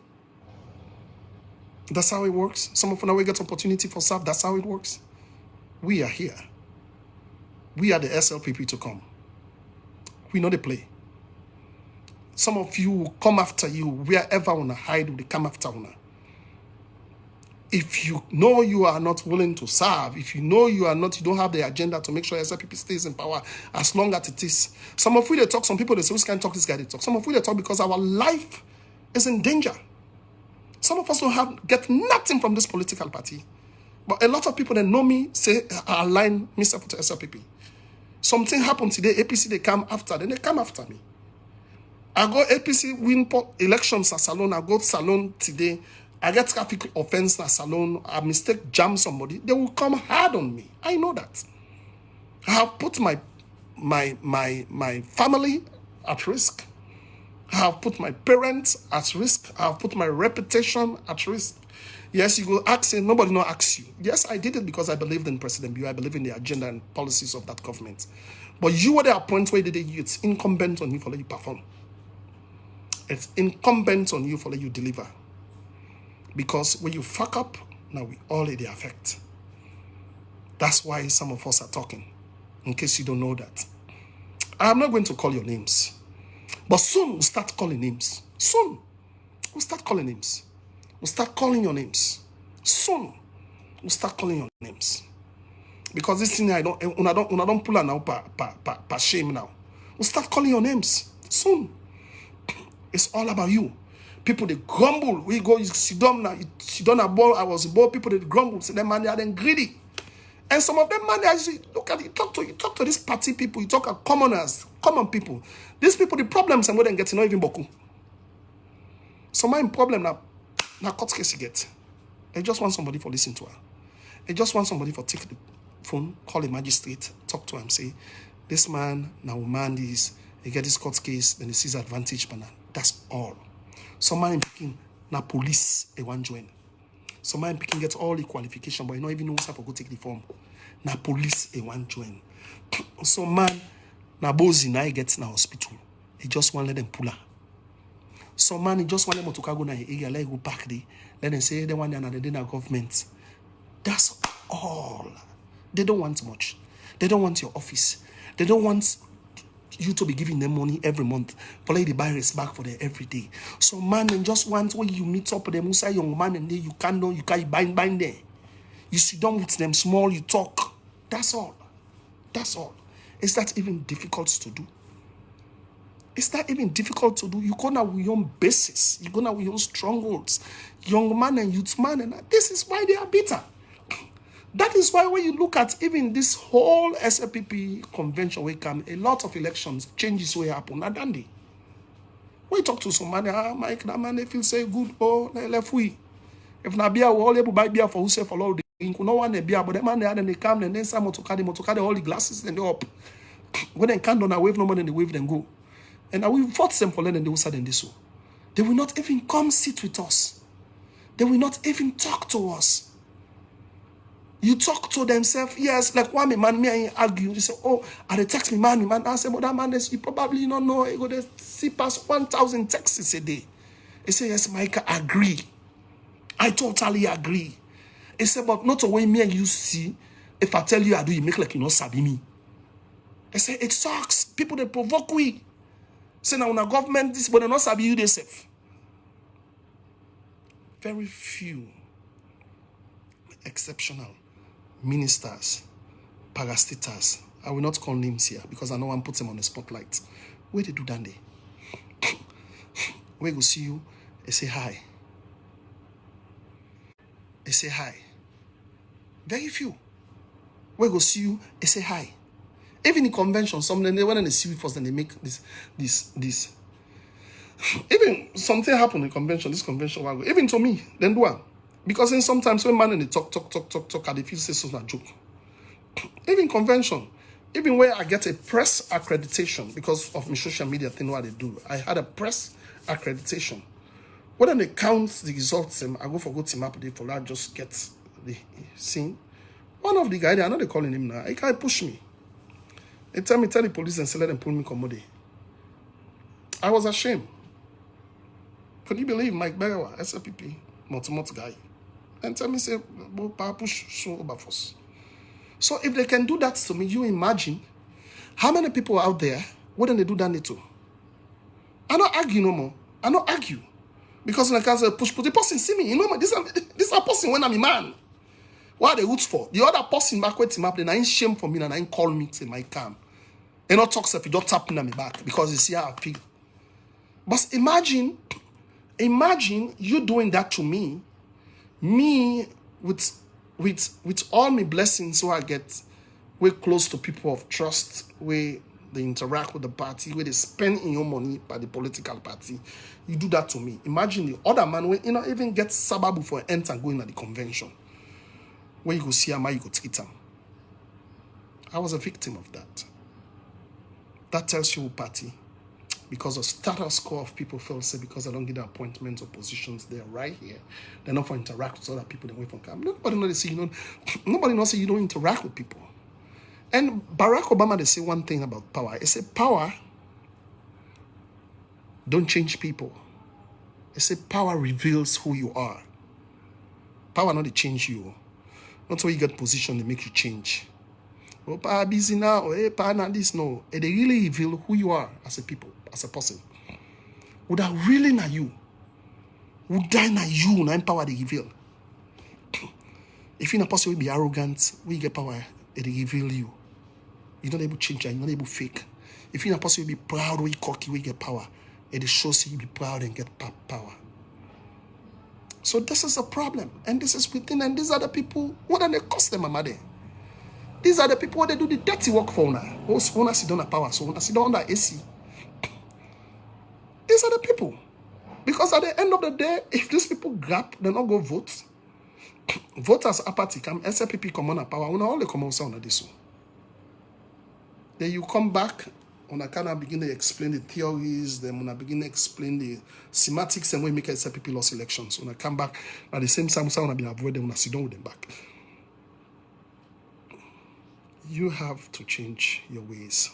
That's how it works. Some of us now get opportunity for serve. That's how it works. We are here. We are the SLPP to come. We know the play. Some of you will come after you wherever you want to hide, they come after you. If you know you are not willing to serve, if you know you don't have the agenda to make sure SLPP stays in power as long as it is. Some of you they talk, some people they say, "Who can't talk, this guy they talk." Some of you they talk because our life is in danger. Some of us don't get nothing from this political party. But a lot of people that know me say, I align myself to SLPP. Something happened today, APC they come after, then they come after me. I go APC win elections at Salon, I go to Salon today, I get traffic offense at Salon, I mistake jam somebody, they will come hard on me. I know that. I have put my family at risk. I have put my parents at risk. I have put my reputation at risk. Yes, you go ask, nobody no asks you. Yes, I did it because I believed in President Biu. I believe in the agenda and policies of that government. But you were the point where it's incumbent on you for let you perform. It's incumbent on you for let you deliver. Because when you fuck up, now we all let the effect. That's why some of us are talking. In case you don't know that. I am not going to call your names. But soon we'll start calling names. Soon. We'll start calling names. We'll start calling your names. Soon. We'll start calling your names. Because this thing I don't pull out now per shame now. We'll start calling your names. Soon. It's all about you. People, they grumble. We go, you sit down now. You sit down a ball. I was a ball. People, they grumble. So them man, they are then greedy. And some of them man, they actually look at you talk to these party people. You talk to commoners, common people. These people, the problems and what they get, not even boku. So my problem now court case you get. They just want somebody for listen to her. They just want somebody for take the phone, call a magistrate, talk to him, say, this man, now man this, he get this court case, then he sees advantage, but that's all. Some man picking now police they want join. Some man picking get all the qualification, but you not even know how to go take the form. Now police they want join. So man, now bozy now he gets now hospital. He just want let them pull her. Some man he just want them to go now area, let go back there. Let them say they want another dinner government. That's all. They don't want much. They don't want your office. They don't want you to be giving them money every month. Play the virus back for them every day. So man, and just want when you meet up with them, you say young man, and then you can't bind there. You sit down with them small, you talk. That's all. That's all. Is that even difficult to do? It's not even difficult to do. You go now with your basis. You go now with your strongholds. Young man and youth man, and this is why they are bitter. That is why when you look at even this whole SLPP convention we come, a lot of elections, changes will happen. Not dandy. When you talk to somebody, Mike, that man, they feel say good, oh, they left we. If not beer, we all able to buy beer for who say for all the drink. No one they beer, but the man they had and they come and then some to carry all the glasses and they up. When they can't do a wave, no more than they wave them go. And I will force them for letting they will say this so. They will not even come sit with us. They will not even talk to us. You talk to themselves, yes, like one man, me I argue. They say, oh, and they text me, man. I say, but that man, you probably don't know. He go to see past 1,000 texts a day. He say, yes, Mike, I agree. I totally agree. He said, but not the way me and you see. If I tell you I do, you make like you not sabi me. I say, it sucks. People, they provoke we. Say, now, when a government, this, but they not sabi you, they safe. Very few exceptional ministers, parastatals. I will not call names here because I know one puts them on the spotlight. Where they do that day? Where go see you? They say hi. They say hi. Very few. Where go see you? They say hi. Even in convention, some then they when they see you first, then they make this. Even something happened in convention. This convention, even to me, then do one. Because in sometimes when man and they talk, and they feel say so a joke. Even convention, even where I get a press accreditation because of my social media thing, what they do, I had a press accreditation. When they count the results, I go for go team up there for that just get the scene. One of the guys, I know they calling him now. He can't push me. They tell the police and say let them pull me commode. I was ashamed. Could you believe Mike Begawa, SLPP, multi guy? And tell me, say, push so over force. So if they can do that to me, you imagine how many people out there wouldn't they do that to? I don't argue no more. I don't argue. Because when I say push, the person see me, you know, this is a person when I'm a man. What are they roots for? The other person back with him up, then I ain't shame for me and I ain't call me to my calm. And not talk if you don't tap in me back because you see how I feel. But imagine you doing that to me. Me with all my blessings so I get way close to people of trust, where they interact with the party, where they spend in your money by the political party. You do that to me. Imagine the other man when you know even get sababu for enter and going at the convention. When you go see him, you go treat him. I was a victim of that. That tells you party. Because of status quo of people felt say because I don't get the appointments or positions there right here, they're not for interact with other people that wait from camp. Nobody knows say nobody knows say you don't interact with people. And Barack Obama they say one thing about power. They say power don't change people. They say power reveals who you are. Power not to change you. Not where you get position they make you change. Oh, pa busy now. Hey, pa na this. No. It really reveal who you are as a people, as a person. Would that really na you? Would die na you na empower they reveal? If you're not possible to be arrogant, we get power, it reveal you. You're not able to change, you're not able to fake. If you're not possible to be proud, we cocky, we get power. It shows you be proud and get power. So this is a problem. And this is within, and these are the people, what do they cost them, Amade? These are the people what they do the dirty work for now. Those who sit down at power, so when I sit down under AC. These are the people. Because at the end of the day, if these people grab, they not go vote. Voters apathy come, SLPP come on a power, when all they come out on this one. Then you come back, when I kind of begin to explain the theories, then when I begin to explain the semantics and when we make SLPP lost elections. When I come back, at the same time, when I been avoid them, when I sit down with them back. You have to change your ways.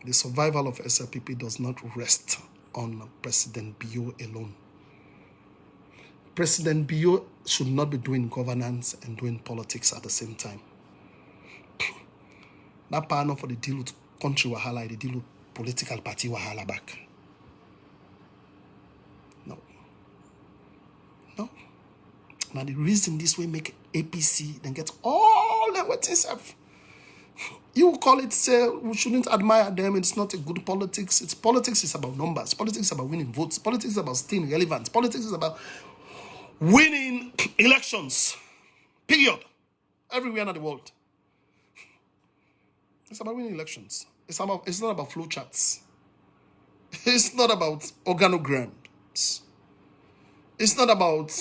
The survival of SLPP does not rest on President Bio alone. President Bio should not be doing governance and doing politics at the same time. That partner for the deal with country wahala, the deal with political party wahala back. No. No. Now the reason this way make APC then get all the weapons up. You call it, say, we shouldn't admire them. It's not a good politics. It's politics is about numbers. Politics is about winning votes. Politics is about staying relevant. Politics is about winning elections. Period. Everywhere in the world. It's about winning elections. It's not about flow charts. It's not about organograms. It's not about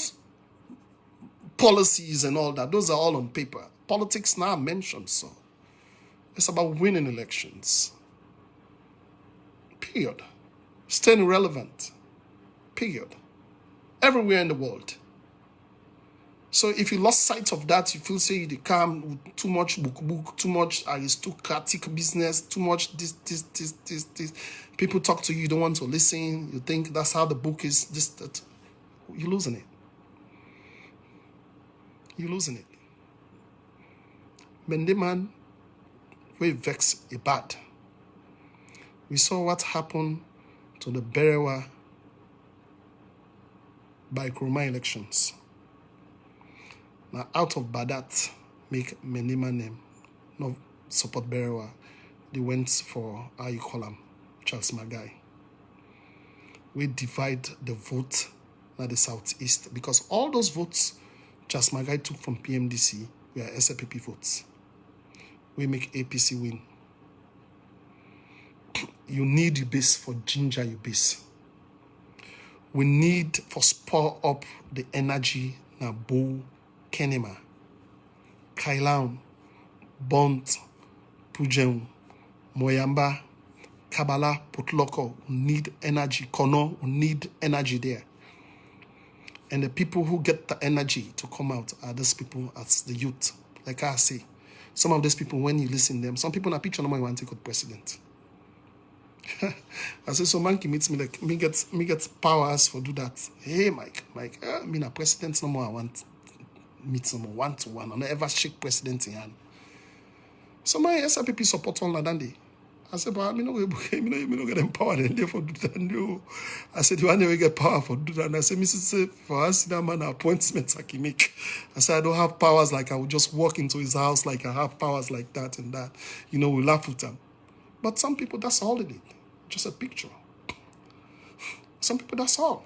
policies and all that. Those are all on paper. Politics now mentioned, so. It's about winning elections. Period. Staying relevant. Period. Everywhere in the world. So if you lost sight of that, you feel say you come with too much book, too much aristocratic business, too much this. People talk to you, you don't want to listen. You think that's how the book is. That. You're losing it. You're losing it. Mendeman, we vex a bad. We saw what happened to the Berewa by Kuruma elections. Now, out of Badat, make Menima name, no support Berewa. They went for, how you call him, Charles Magai. We divide the vote at the Southeast because all those votes Charles Magai took from PMDC were SLPP votes. We make APC win. You need your base for ginger your base. We need for spur up the energy na Bo, Kenema, Kailan, Bont, Pujem, Moyamba, Kabbalah, Putloko. We need energy. Kono, we need energy there. And the people who get the energy to come out are those people as the youth. Like I say, some of these people, when you listen to them, some people in a picture no more want to take out president. I say, so monkey meets me like me get powers for do that. Hey Mike, me na president no more. I want meet someone 1-to-1. I never shake president in hand. So my SLPP support all that day. I said, but me no get empowered and therefore do that. No. I said, you want to get power for do that. And I said, Mrs. For us, that man appointments I can make. I said, I don't have powers like I would just walk into his house like I have powers like that and that. You know, we laugh with them. But some people, that's all they need. Just a picture. Some people, that's all.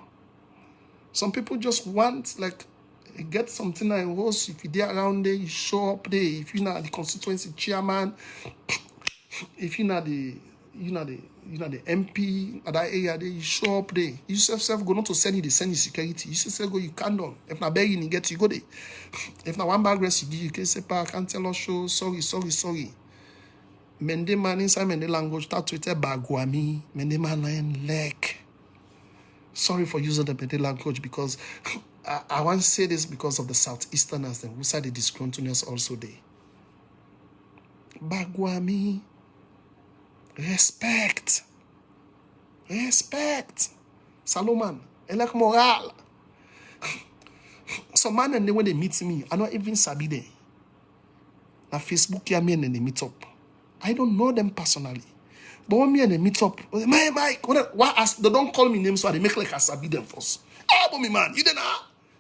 Some people just want, like, get something and host. If you're there around there, you show up there. If you're not the constituency chairman, if you're not the MP at that area there, you show up there. You self go not to send you the security. You self go, you can't done. If not begging you get, you go there. If not one bag rest you give, you can say, I can't tell us, show, sorry. Mende man inside Mende language, that Twitter bagwami, Mende man LAC. Sorry for using the Mende language because I want to say this because of the Southeasterners and who said the disgruntledness also there. Bagwami. Respect. Salomon. Elek moral. Some man and when they meet me, I not even sabi there. na Facebook ya me and they meet up. I don't know them personally. But when me and they meet up, Mike, why ask? They don't call me names, so they make like I sabi them first. Ah, but me man, you don't know.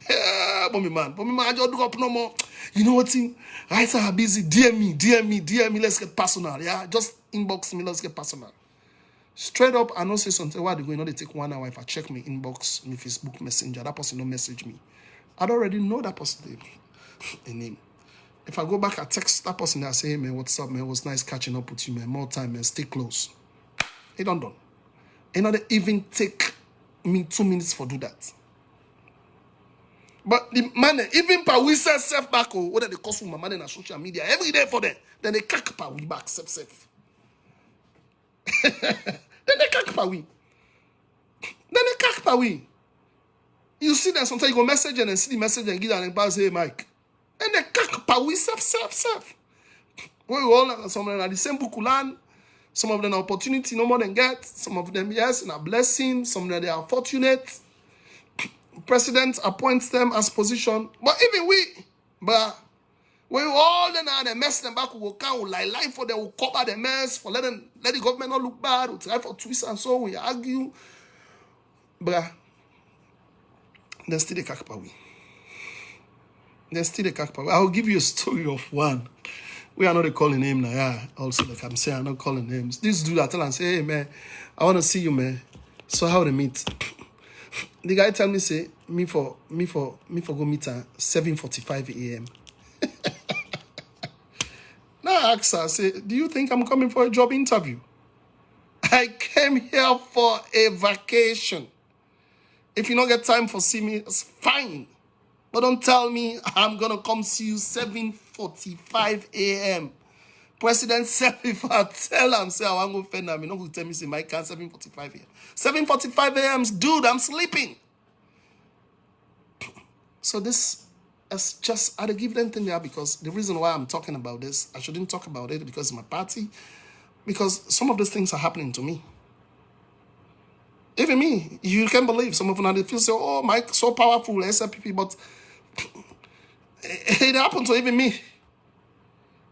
Yeah, but me man, I just do up no more. You know what thing? Right now I'm busy. DM me. Let's get personal. Yeah, just inbox me. Let's get personal. Straight up, I know say something. Why they go? You know they take 1 hour if I check my inbox, my Facebook Messenger. That person don't message me. I don't already know that person name. If I go back, I text that person and I say, hey man, what's up, man? It was nice catching up with you, man. More time, man. Stay close. It done. It not even take me 2 minutes for do that. But the man, even pa we say self back or whether they cost my man in social media every day for them, then they cack pa we back self. Then they cack pa we. You see that sometimes you go message and then see the message and give that and pass, hey Mike. And they cack pa we self. We all some of them are the same book land. Some of them are opportunity no more than get. Some of them yes and a blessing. Some of them they are fortunate. President appoints them as position, but even we all then they mess them back. We will count, we lie for them, we cover the mess for let the government not look bad. We try for twist and so we argue, but then still the kakpawi. I will give you a story of one. We are not calling name now. Yeah, also like I'm saying, I'm not calling names. This dude I tell and say, hey man, I want to see you, man. So how they meet? The guy tell me say me for go meet at 7:45 a.m. Now I ask her, I say, do you think I'm coming for a job interview? I came here for a vacation. If you don't get time for see me, it's fine. But don't tell me I'm gonna come see you 7:45 a.m. President said if I tell him, say I want to go offend him, you know who tell me say my can 7:45 a.m. 7:45 a.m. Dude, I'm sleeping. So this is just I give them thing there because the reason why I'm talking about this, I shouldn't talk about it because it's my party. Because some of these things are happening to me. Even me, you can't believe some of them they feel so, oh Mike, so powerful, SLPP, but it happened to even me.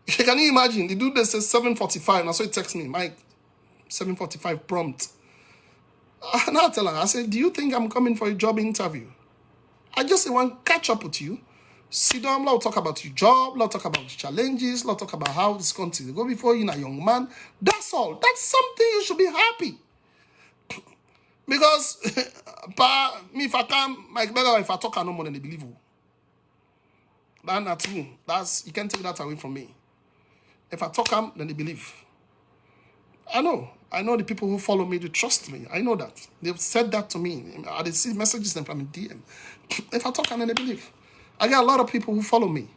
Can you imagine? The dude that says 7:45, and so he texts me, Mike, 7:45 prompt. And I tell her, I said, do you think I'm coming for a job interview? I just want to catch up with you. Sit down, let's talk about your job, let's talk about your challenges, let's talk about how this country will go before you're a young man. That's all. That's something you should be happy. Because, me, if I come, Mike Beggar, if I talk, I know more than they believe. That's true. You can't take that away from me. If I talk, then they believe. I know the people who follow me, they trust me. I know that. They've said that to me. I see messages them from a DM. If I talk, then they believe. I got a lot of people who follow me.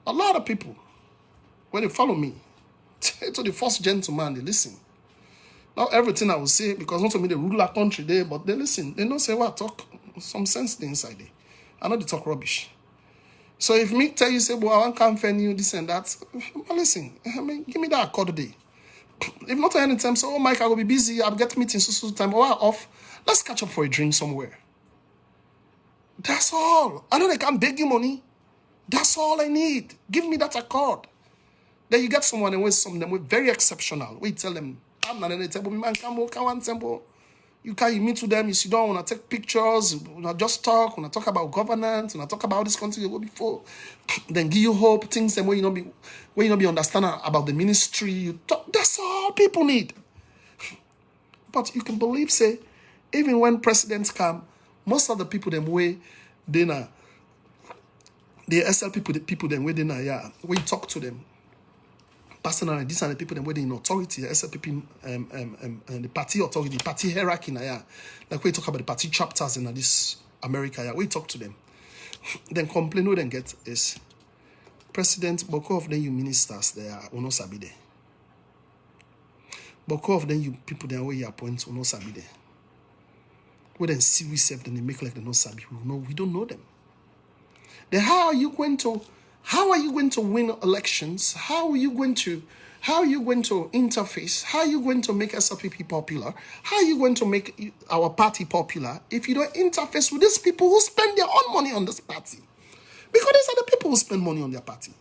A lot of people. When they follow me, to the first gentleman, they listen. Not everything I will say, because not to me they rule our country there, but they listen. They don't say what I talk, some sense inside there. I know they talk rubbish. So if me tell you, say, well, I want to come find you, this and that, listen, give me that accord day. If not at any time, say, oh, Mike, I will be busy, I'll get meetings so time, or off, let's catch up for a drink somewhere. That's all. I know they can't beg you money. That's all I need. Give me that accord. Then you get someone and with some of them with very exceptional. We tell them, I'm not in a table, man, come on, temple. You meet with them, you sit down, when I take pictures, when I just talk, when I talk about governance, when I talk about how this country will go before, then give you hope, things and where you not be understanding about the ministry. You talk, that's all people need. But you can believe, say, even when presidents come, most of the people them way they na the SL people, the people them way they na yeah, when you talk to them. Personally, these are the people that were in authority, the SLPP, the party authority, the party hierarchy. Yeah. Like we talk about the party chapters in this America. Yeah. We talk to them. Then complain we then get is President Boko of them you ministers there will not sabi there. Boko of them you people there where you appoint will not sabi there. We then see we serve then they make like they not sabi. We don't know them. Then how are you going to win elections? How are you going to interface? How are you going to make SLPP popular? How are you going to make our party popular if you don't interface with these people who spend their own money on this party? Because these are the people who spend money on their party.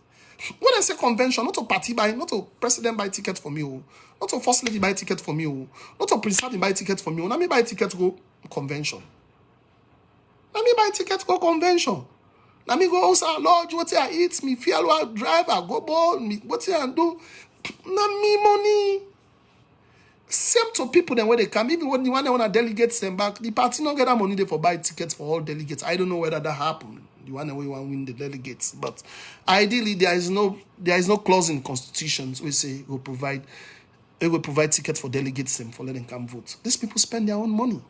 When I say convention, not to party buy, not to president buy ticket for me, oh. Not to first lady buy ticket for me, oh. Not to prince Hardy buy ticket for me, oh. Let me buy ticket go convention. Let me buy ticket go convention. Let me go also, Lord, what I eat, me feel what drive, I go ball, me what I do. Na me money. Same to people then when they come, even when they want to delegate them back, the party not get that money there for buy tickets for all delegates. I don't know whether that happened. The one way you want to win the delegates, but ideally there is no clause in constitutions we say it will provide tickets for delegates them for letting come vote. These people spend their own money.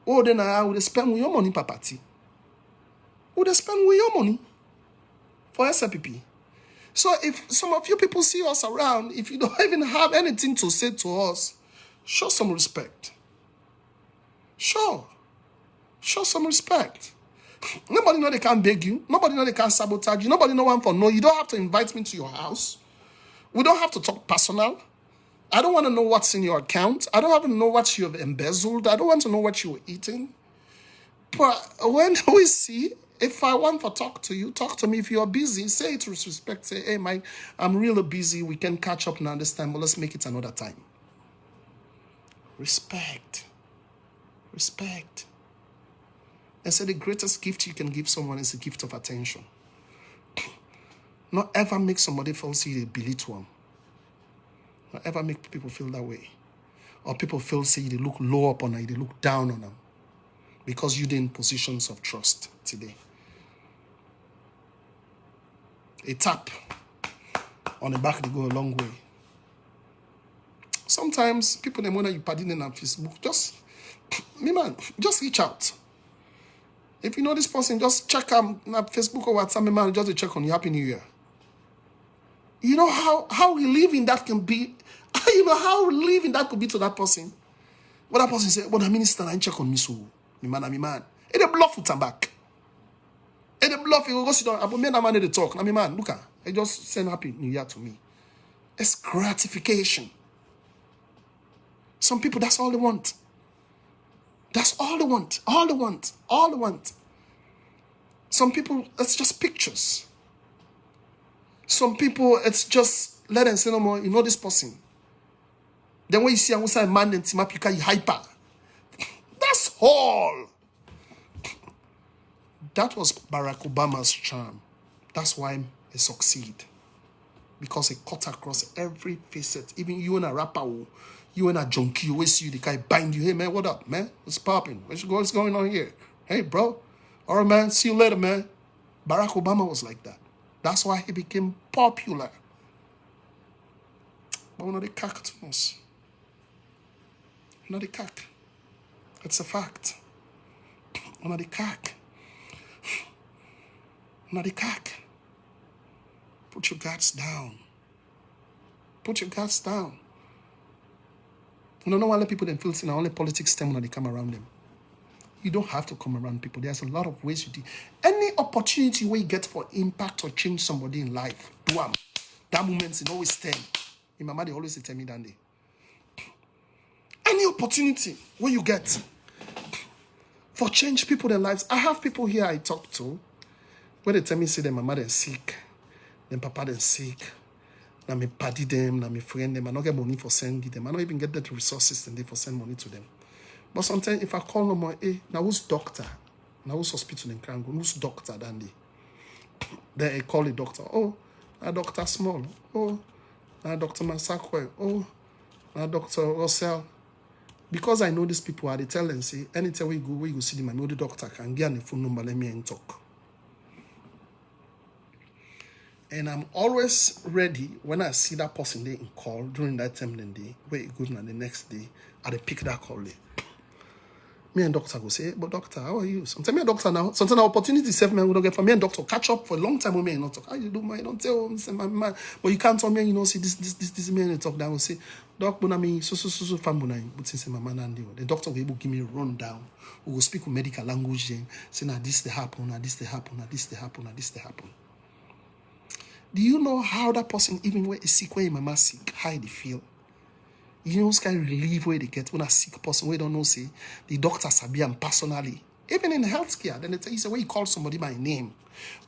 Oh, then I would spend with your money per party. Would they spend with your money for SLPP? So if some of you people see us around, if you don't even have anything to say to us, show some respect. Show some respect. Nobody know they can beg you. Nobody know they can sabotage you. Nobody know one for no. You don't have to invite me to your house. We don't have to talk personal. I don't want to know what's in your account. I don't have to know what you have embezzled. I don't want to know what you were eating. But when we see, if I want to talk to you, talk to me. If you're busy, say it with respect. Say, hey, Mike, I'm really busy. We can catch up now this time, but let's make it another time. Respect. Respect. And say the greatest gift you can give someone is the gift of attention. Not ever make somebody feel say they belittle them. Not ever make people feel that way. Or people feel say they look low upon them, they look down on them. Because you're in positions of trust today. A tap on the back, they go a long way. Sometimes people, when you party them on Facebook, just reach out. If you know this person, just check on Facebook or WhatsApp, man, just to check on you. Happy New Year. You know how relieving that can be. You know how relieving that could be to that person. When that person say, well, the minister, I check on me, so, me man. It a bluff with back. It a bluff, you go sit down. But me and man, they talk. Na me man, look at, I just send Happy New Year to me. It's gratification. Some people, that's all they want. That's all they want. All they want. All they want. Some people, it's just pictures. Some people, it's just let them say no more. You know this person. Then when you see a man and Timap, you can hyper. That's all. That was Barack Obama's charm. That's why he succeed. Because he cut across every facet. Even you and a rapper, you and a junkie, you always see you, the guy bind you. Hey, man, what up, man? What's popping? What's going on here? Hey, bro. All right, man. See you later, man. Barack Obama was like that. That's why he became popular. But we're not the cack to us. We're not the cack. It's a fact. We're not the cack. We're not the cack. Put your guards down. Put your guards down. You know, let people then feel in only politics stem when they come around them. You don't have to come around people. There's a lot of ways you do. Any opportunity where you get for impact or change somebody in life, do them. That moment is always 10. In my mind, they always tell me that day. Any opportunity where you get for change people in their lives. I have people here I talk to where they tell me, say, their mama is sick, then papa is sick. Now me party them, now me friend them. I don't get money for sending them. I don't even get the resources and they for send money to them. But sometimes if I call them, hey, now who's doctor? Now who's hospital in Kango? Who's doctor, Dandy? Then I call the doctor. Oh, now Dr. Small. Oh, now Dr. Masakwe. Oh, now Dr. Russell. Because I know these people, I tell them, say, anytime we go, where you see them, I know the doctor can get on the phone number, let me and talk. And I'm always ready when I see that person they in call during that time then day, where it goes on the next day, I pick that call there. Me and doctor go say, but doctor, how are you? Sometimes me and doctor now, sometimes an opportunity self man we don't get for me and doctor catch up for a long time with me and not talk. How you do, man? Don't tell me, say my man. But you can't tell me, you know, see this man and talk down. Say, doc, but I mean, so family, but since my man and the doctor will able to give me a rundown. We will speak with medical language then, say now this they happen, now this they happen, now this they happen, now this they happen. Do you know how that person, even when is sick, when mama sick, how they feel? You know, kind of relief where they get when a sick person, we don't know, say, the doctor sabi am personally. Even in healthcare, then they say, when you call somebody by name,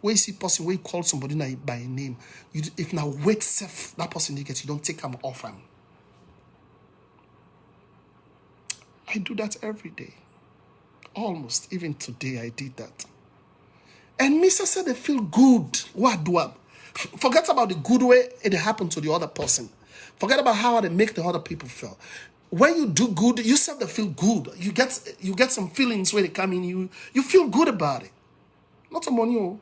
when you see person, when you call somebody by name, if now wait self, that person you don't take them off him. I do that every day. Almost, even today, I did that. And Mr. said they feel good. What do I? Forget about the good way it happened to the other person. Forget about how they make the other people feel. When you do good, you self they feel good. You get some feelings when they come in. You feel good about it. Not a money.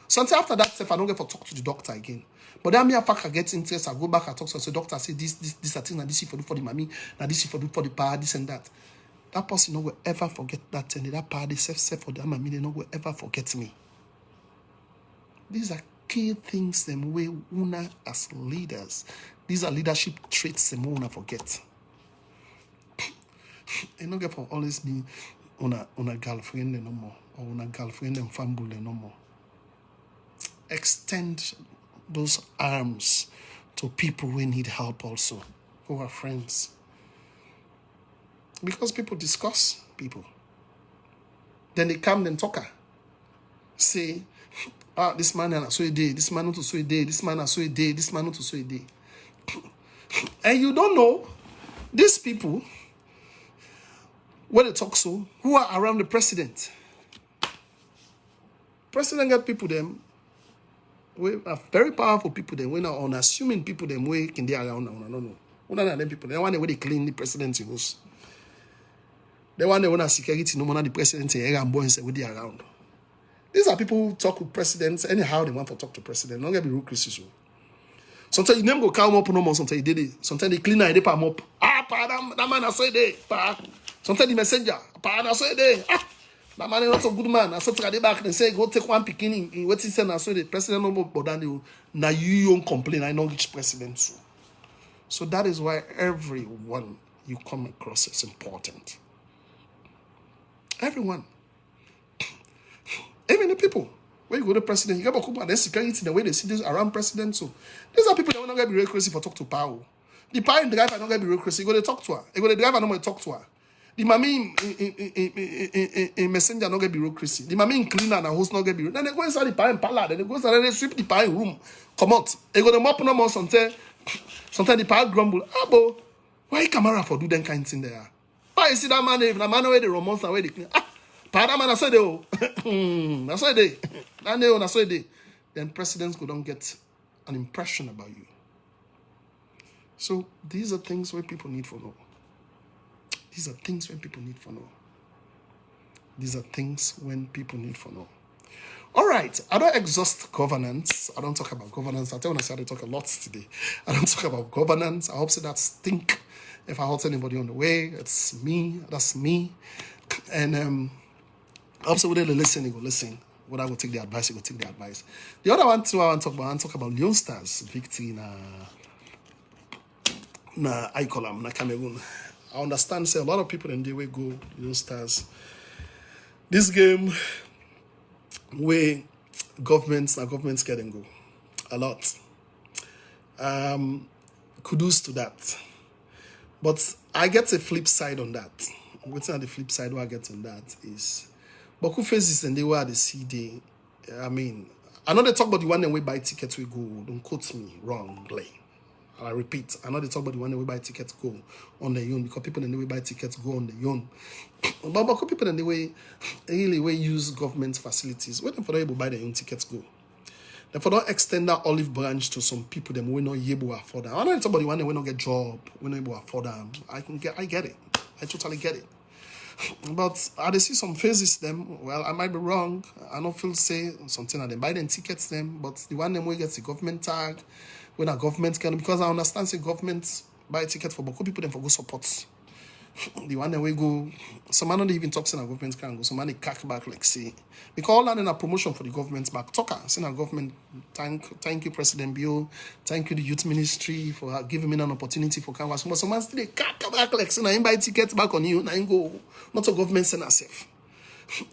So until after that, if I don't get to talk to the doctor again. But then me I get interest, I go back and talk to the doctor, say this are things, and this is for do for the mommy, now this is for do for the pa, this and that. That person no will ever forget that thing. That party self for that mommy, they no will ever forget me. These are key things them way una as leaders. These are leadership traits them una forget. And not get for always be una girlfriend no more, or una girlfriend and family no more. Extend those arms to people who need help also, who are friends. Because people discuss people. Then they come and talk. Say, this man and so a day, this man not to so a day, this man and so a day, this man not to so a day. And you don't know these people, when they talk so, who are around the president. President got people them, we are very powerful people them, we are unassuming people them way can they around now. No. One of them people, they want the way they clean the presidency house. They want the one security, no one the president and boys with they around. These are people who talk with presidents anyhow they want to talk to president. Don't get be real criticism. Sometimes you never go calm up no more. Sometimes you did it. Sometimes they clean and they palm up. That man I say there. Sometimes the messenger. I say there. That man is not a good man. I said to the back and say go take one picking in what he said. I say the president no more. But then now you don't complain. I know which president. So that is why everyone you come across is important. Everyone. Even the people. When you go to president, you get a couple and security the way they see this around president. So these are people that will not get be real crazy for talk to power. The power in the driver not get be real crazy. You go to talk to her. You go to the driver not talk to her. The mommy in messenger not get be real crazy. The mommy in cleaner and host not get be real. Then they go inside the power in parlor. Then they go inside and they sweep the power in room. Come out. They go to mop no more sometimes the power grumble. Bo, why camera for do that kind of thing there? Why you see that man? If the man where the romance and where they clean. Man, I said I said they. Then presidents go don't get an impression about you. So these are things where people need to know. These are things when people need to know. These are things when people need to know. All right, I don't exhaust governance. I don't talk about governance. I tell you, I started to talk a lot today. I don't talk about governance. I hope so that stink. If I hurt anybody on the way, it's me. That's me. And also, whether they listen, you go listen. Whether I go take the advice, you go take the advice. The other one too, I want to talk about Leon Stars victory na Icolam, na Cameroon. I understand, say a lot of people in the way go Leon Stars. This game where governments get and go. A lot. Kudos to that. But I get a flip side on that. What's on the flip side what I get on that is but who faces and they were the CD. I mean, I know they talk about the one that we buy tickets we go. Don't quote me wrongly. I repeat, I know they talk about the one that we buy tickets go on the own because people in the way buy tickets go on the own. But people in the way really way use government facilities. When for able buy their own tickets go. Therefore, don't extend that olive branch to some people that we not able to afford them. I know it's about the one that we not get job, we not able to afford them. I get it. I totally get it. But I see some phases them. Well, I might be wrong. I don't feel say something that they buy them tickets them, but the one them we get the government tag when a government can because I understand say government buy ticket for but people them for go support. The one that we go, some man don't even talk saying a government can go, some man they cack back like say because all that in a promotion for the government back talker saying a government thank you President Bio, thank you the youth ministry for giving me an opportunity for canvas. But some man still they cack back like saying I buy tickets back on you, I go not a government send herself.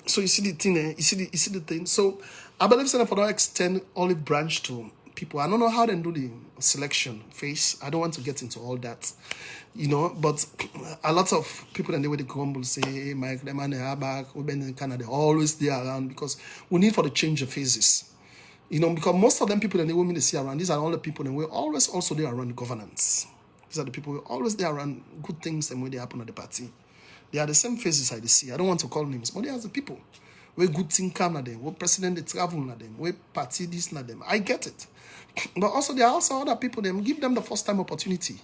So you see the thing, you see the thing. So I believe saying for that extend olive branch to people. I don't know how they do the selection phase. I don't want to get into all that, you know, but a lot of people and the way they grumble say, hey, Mike, the man they are back, we've been in Canada, always there around because we need for the change of phases. You know, because most of them people and the women they see around, these are all the people and we're always also there around governance. These are the people who are always there around good things and when they happen at the party. They are the same faces I see. I don't want to call names, but they are the people. Where good thing come at them, where president they travel at them, where party this at them. I get it. But also there are also other people, them give them the first time opportunity.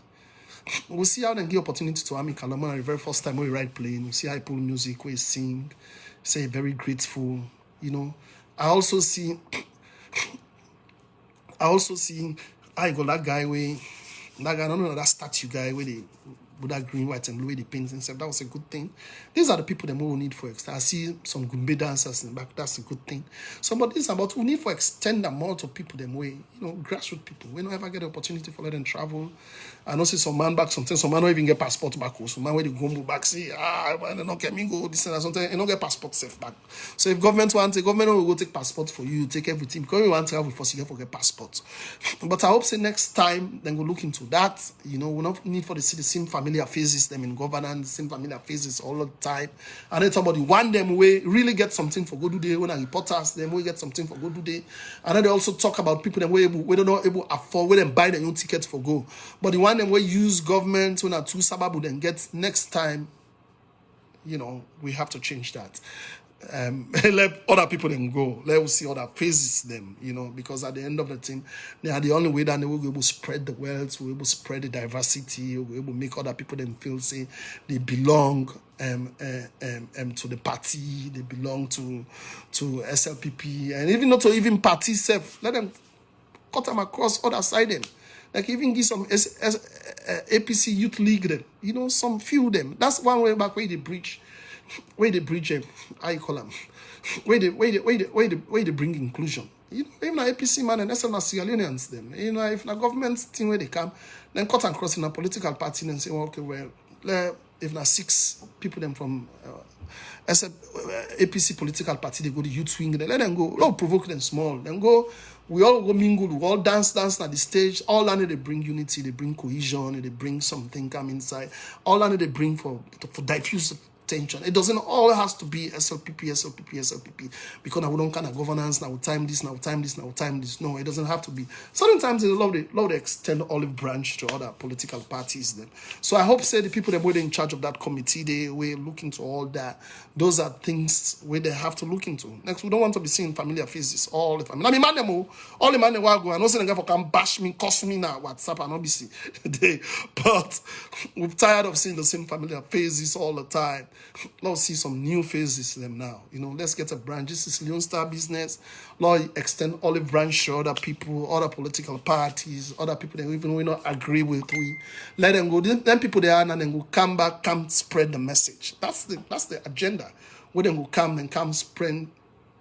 We'll see how they give opportunity to Ami Kalama the very first time we write playing. We'll see how he pull music, where he sing, say very grateful, you know. I also see I go that guy where that guy, no, that statue guy where they with that green, white, and blue way they paint himself. That was a good thing. These are the people that we need for extend. I see some Gumbe dancers in the back. That's a good thing. So, but this is about we need for extend the amount of people them way, you know, grassroots people. We don't ever get the opportunity for let them travel. I know see some man back sometimes. Some man don't even get passport back. Some man where they go back say, they don't get me go this and something. You don't get passport safe back. So if government wants, the government will go take passport for you, take everything because you want to travel first. You get passport. But I hope say next time then go look into that. You know, we don't need for the same familiar faces them in governance, same familiar faces all the time. And then somebody one them way really get something for go do day when I reporters them we get something for go do day. And then they also talk about people that we don't know able afford we them buy their own tickets for go. But the one them we use government when are too sababu then get next time, you know, we have to change that. Let other people then go. Let us see other faces them, you know, because at the end of the thing, they are the only way that they will be able to spread the wealth, will be able to spread the diversity, will be able to make other people then feel say they belong to the party, they belong to SLPP, and even not to even party self. Let them cut them across other side them. Like even give some APC Youth League them, you know, some few them. That's one way back where they bridge. Where they bridge I call them, where they bring inclusion. You know, even an APC man and SL Sierra Leoneans them. You know, if the government thing where they come, then cut and cross in a political party and say, well, okay, well, if na 6 people them from APC political party, they go to youth wing, they let them go. Don't provoke them small. Then go. We all go mingle, we all dance at the stage. All that they bring unity, they bring cohesion, they bring something come inside. All that they bring for diffuse tension. It doesn't all has to be SLPP, because now we don't kind of governance, now we time this. No, it doesn't have to be. Sometimes they love to extend olive branch to other political parties then. So I hope say the people that were in charge of that committee, they will look into all that. Those are things where they have to look into. Next, we don't want to be seeing familiar faces all the time. I mean, all the man will go and also they can bash me, cost me now WhatsApp and obviously but we're tired of seeing the same familiar faces all the time. Let's see some new faces them now. You know, let's get a branch. This is Leon Star business. Lord, extend olive branch to other people, other political parties, other people that even we not agree with. We let them go. Then people they are and then will come back, come spread the message. That's the agenda. Where then will come and come spread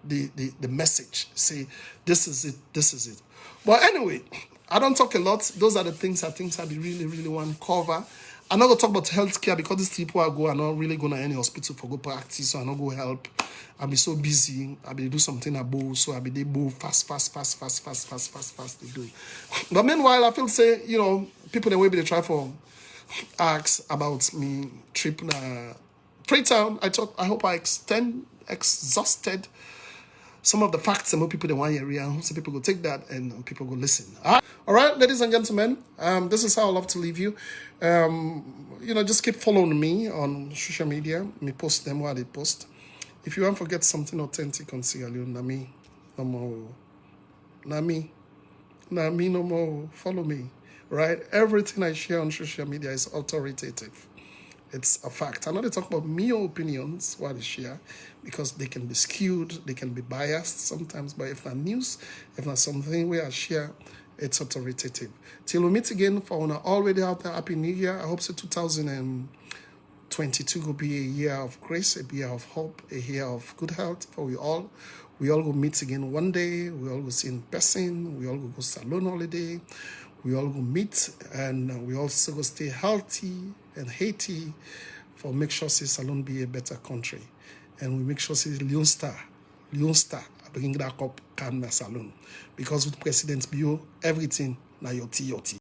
the message. Say this is it. But anyway, I don't talk a lot. Those are the things I really, really want to cover. I'm not going to talk about healthcare because these people are not really going to any hospital for go practice, so I'm not going to help. I'll be so busy. I'll be do something about, so I'll be they move fast. They do it. But meanwhile, I feel say, you know, people that way they try for ask about me trip na Freetown. I hope I exhausted some of the facts about people in one area. So people go take that and people go listen. All right, ladies and gentlemen, this is how I love to leave you. You know, just keep following me on social media. Me post them while they post. If you want to forget something authentic on Sierra Leone, Nami, no more. Nami, no more. Follow me, right? Everything I share on social media is authoritative. It's a fact. I know they talk about mere opinions while they share because they can be skewed, they can be biased sometimes, but if not news, if not something where I share, it's authoritative. Till we meet again for one already out there, Happy New Year. I hope so 2022 will be a year of grace, a year of hope, a year of good health for we all. We all go meet again one day. We all go see in person. We all go salon holiday. We all go meet and we also go stay healthy and Haiti for make sure say Salon be a better country. And we make sure say Leon Star bring that cup come na salon. Because with President Bio, everything na your tea.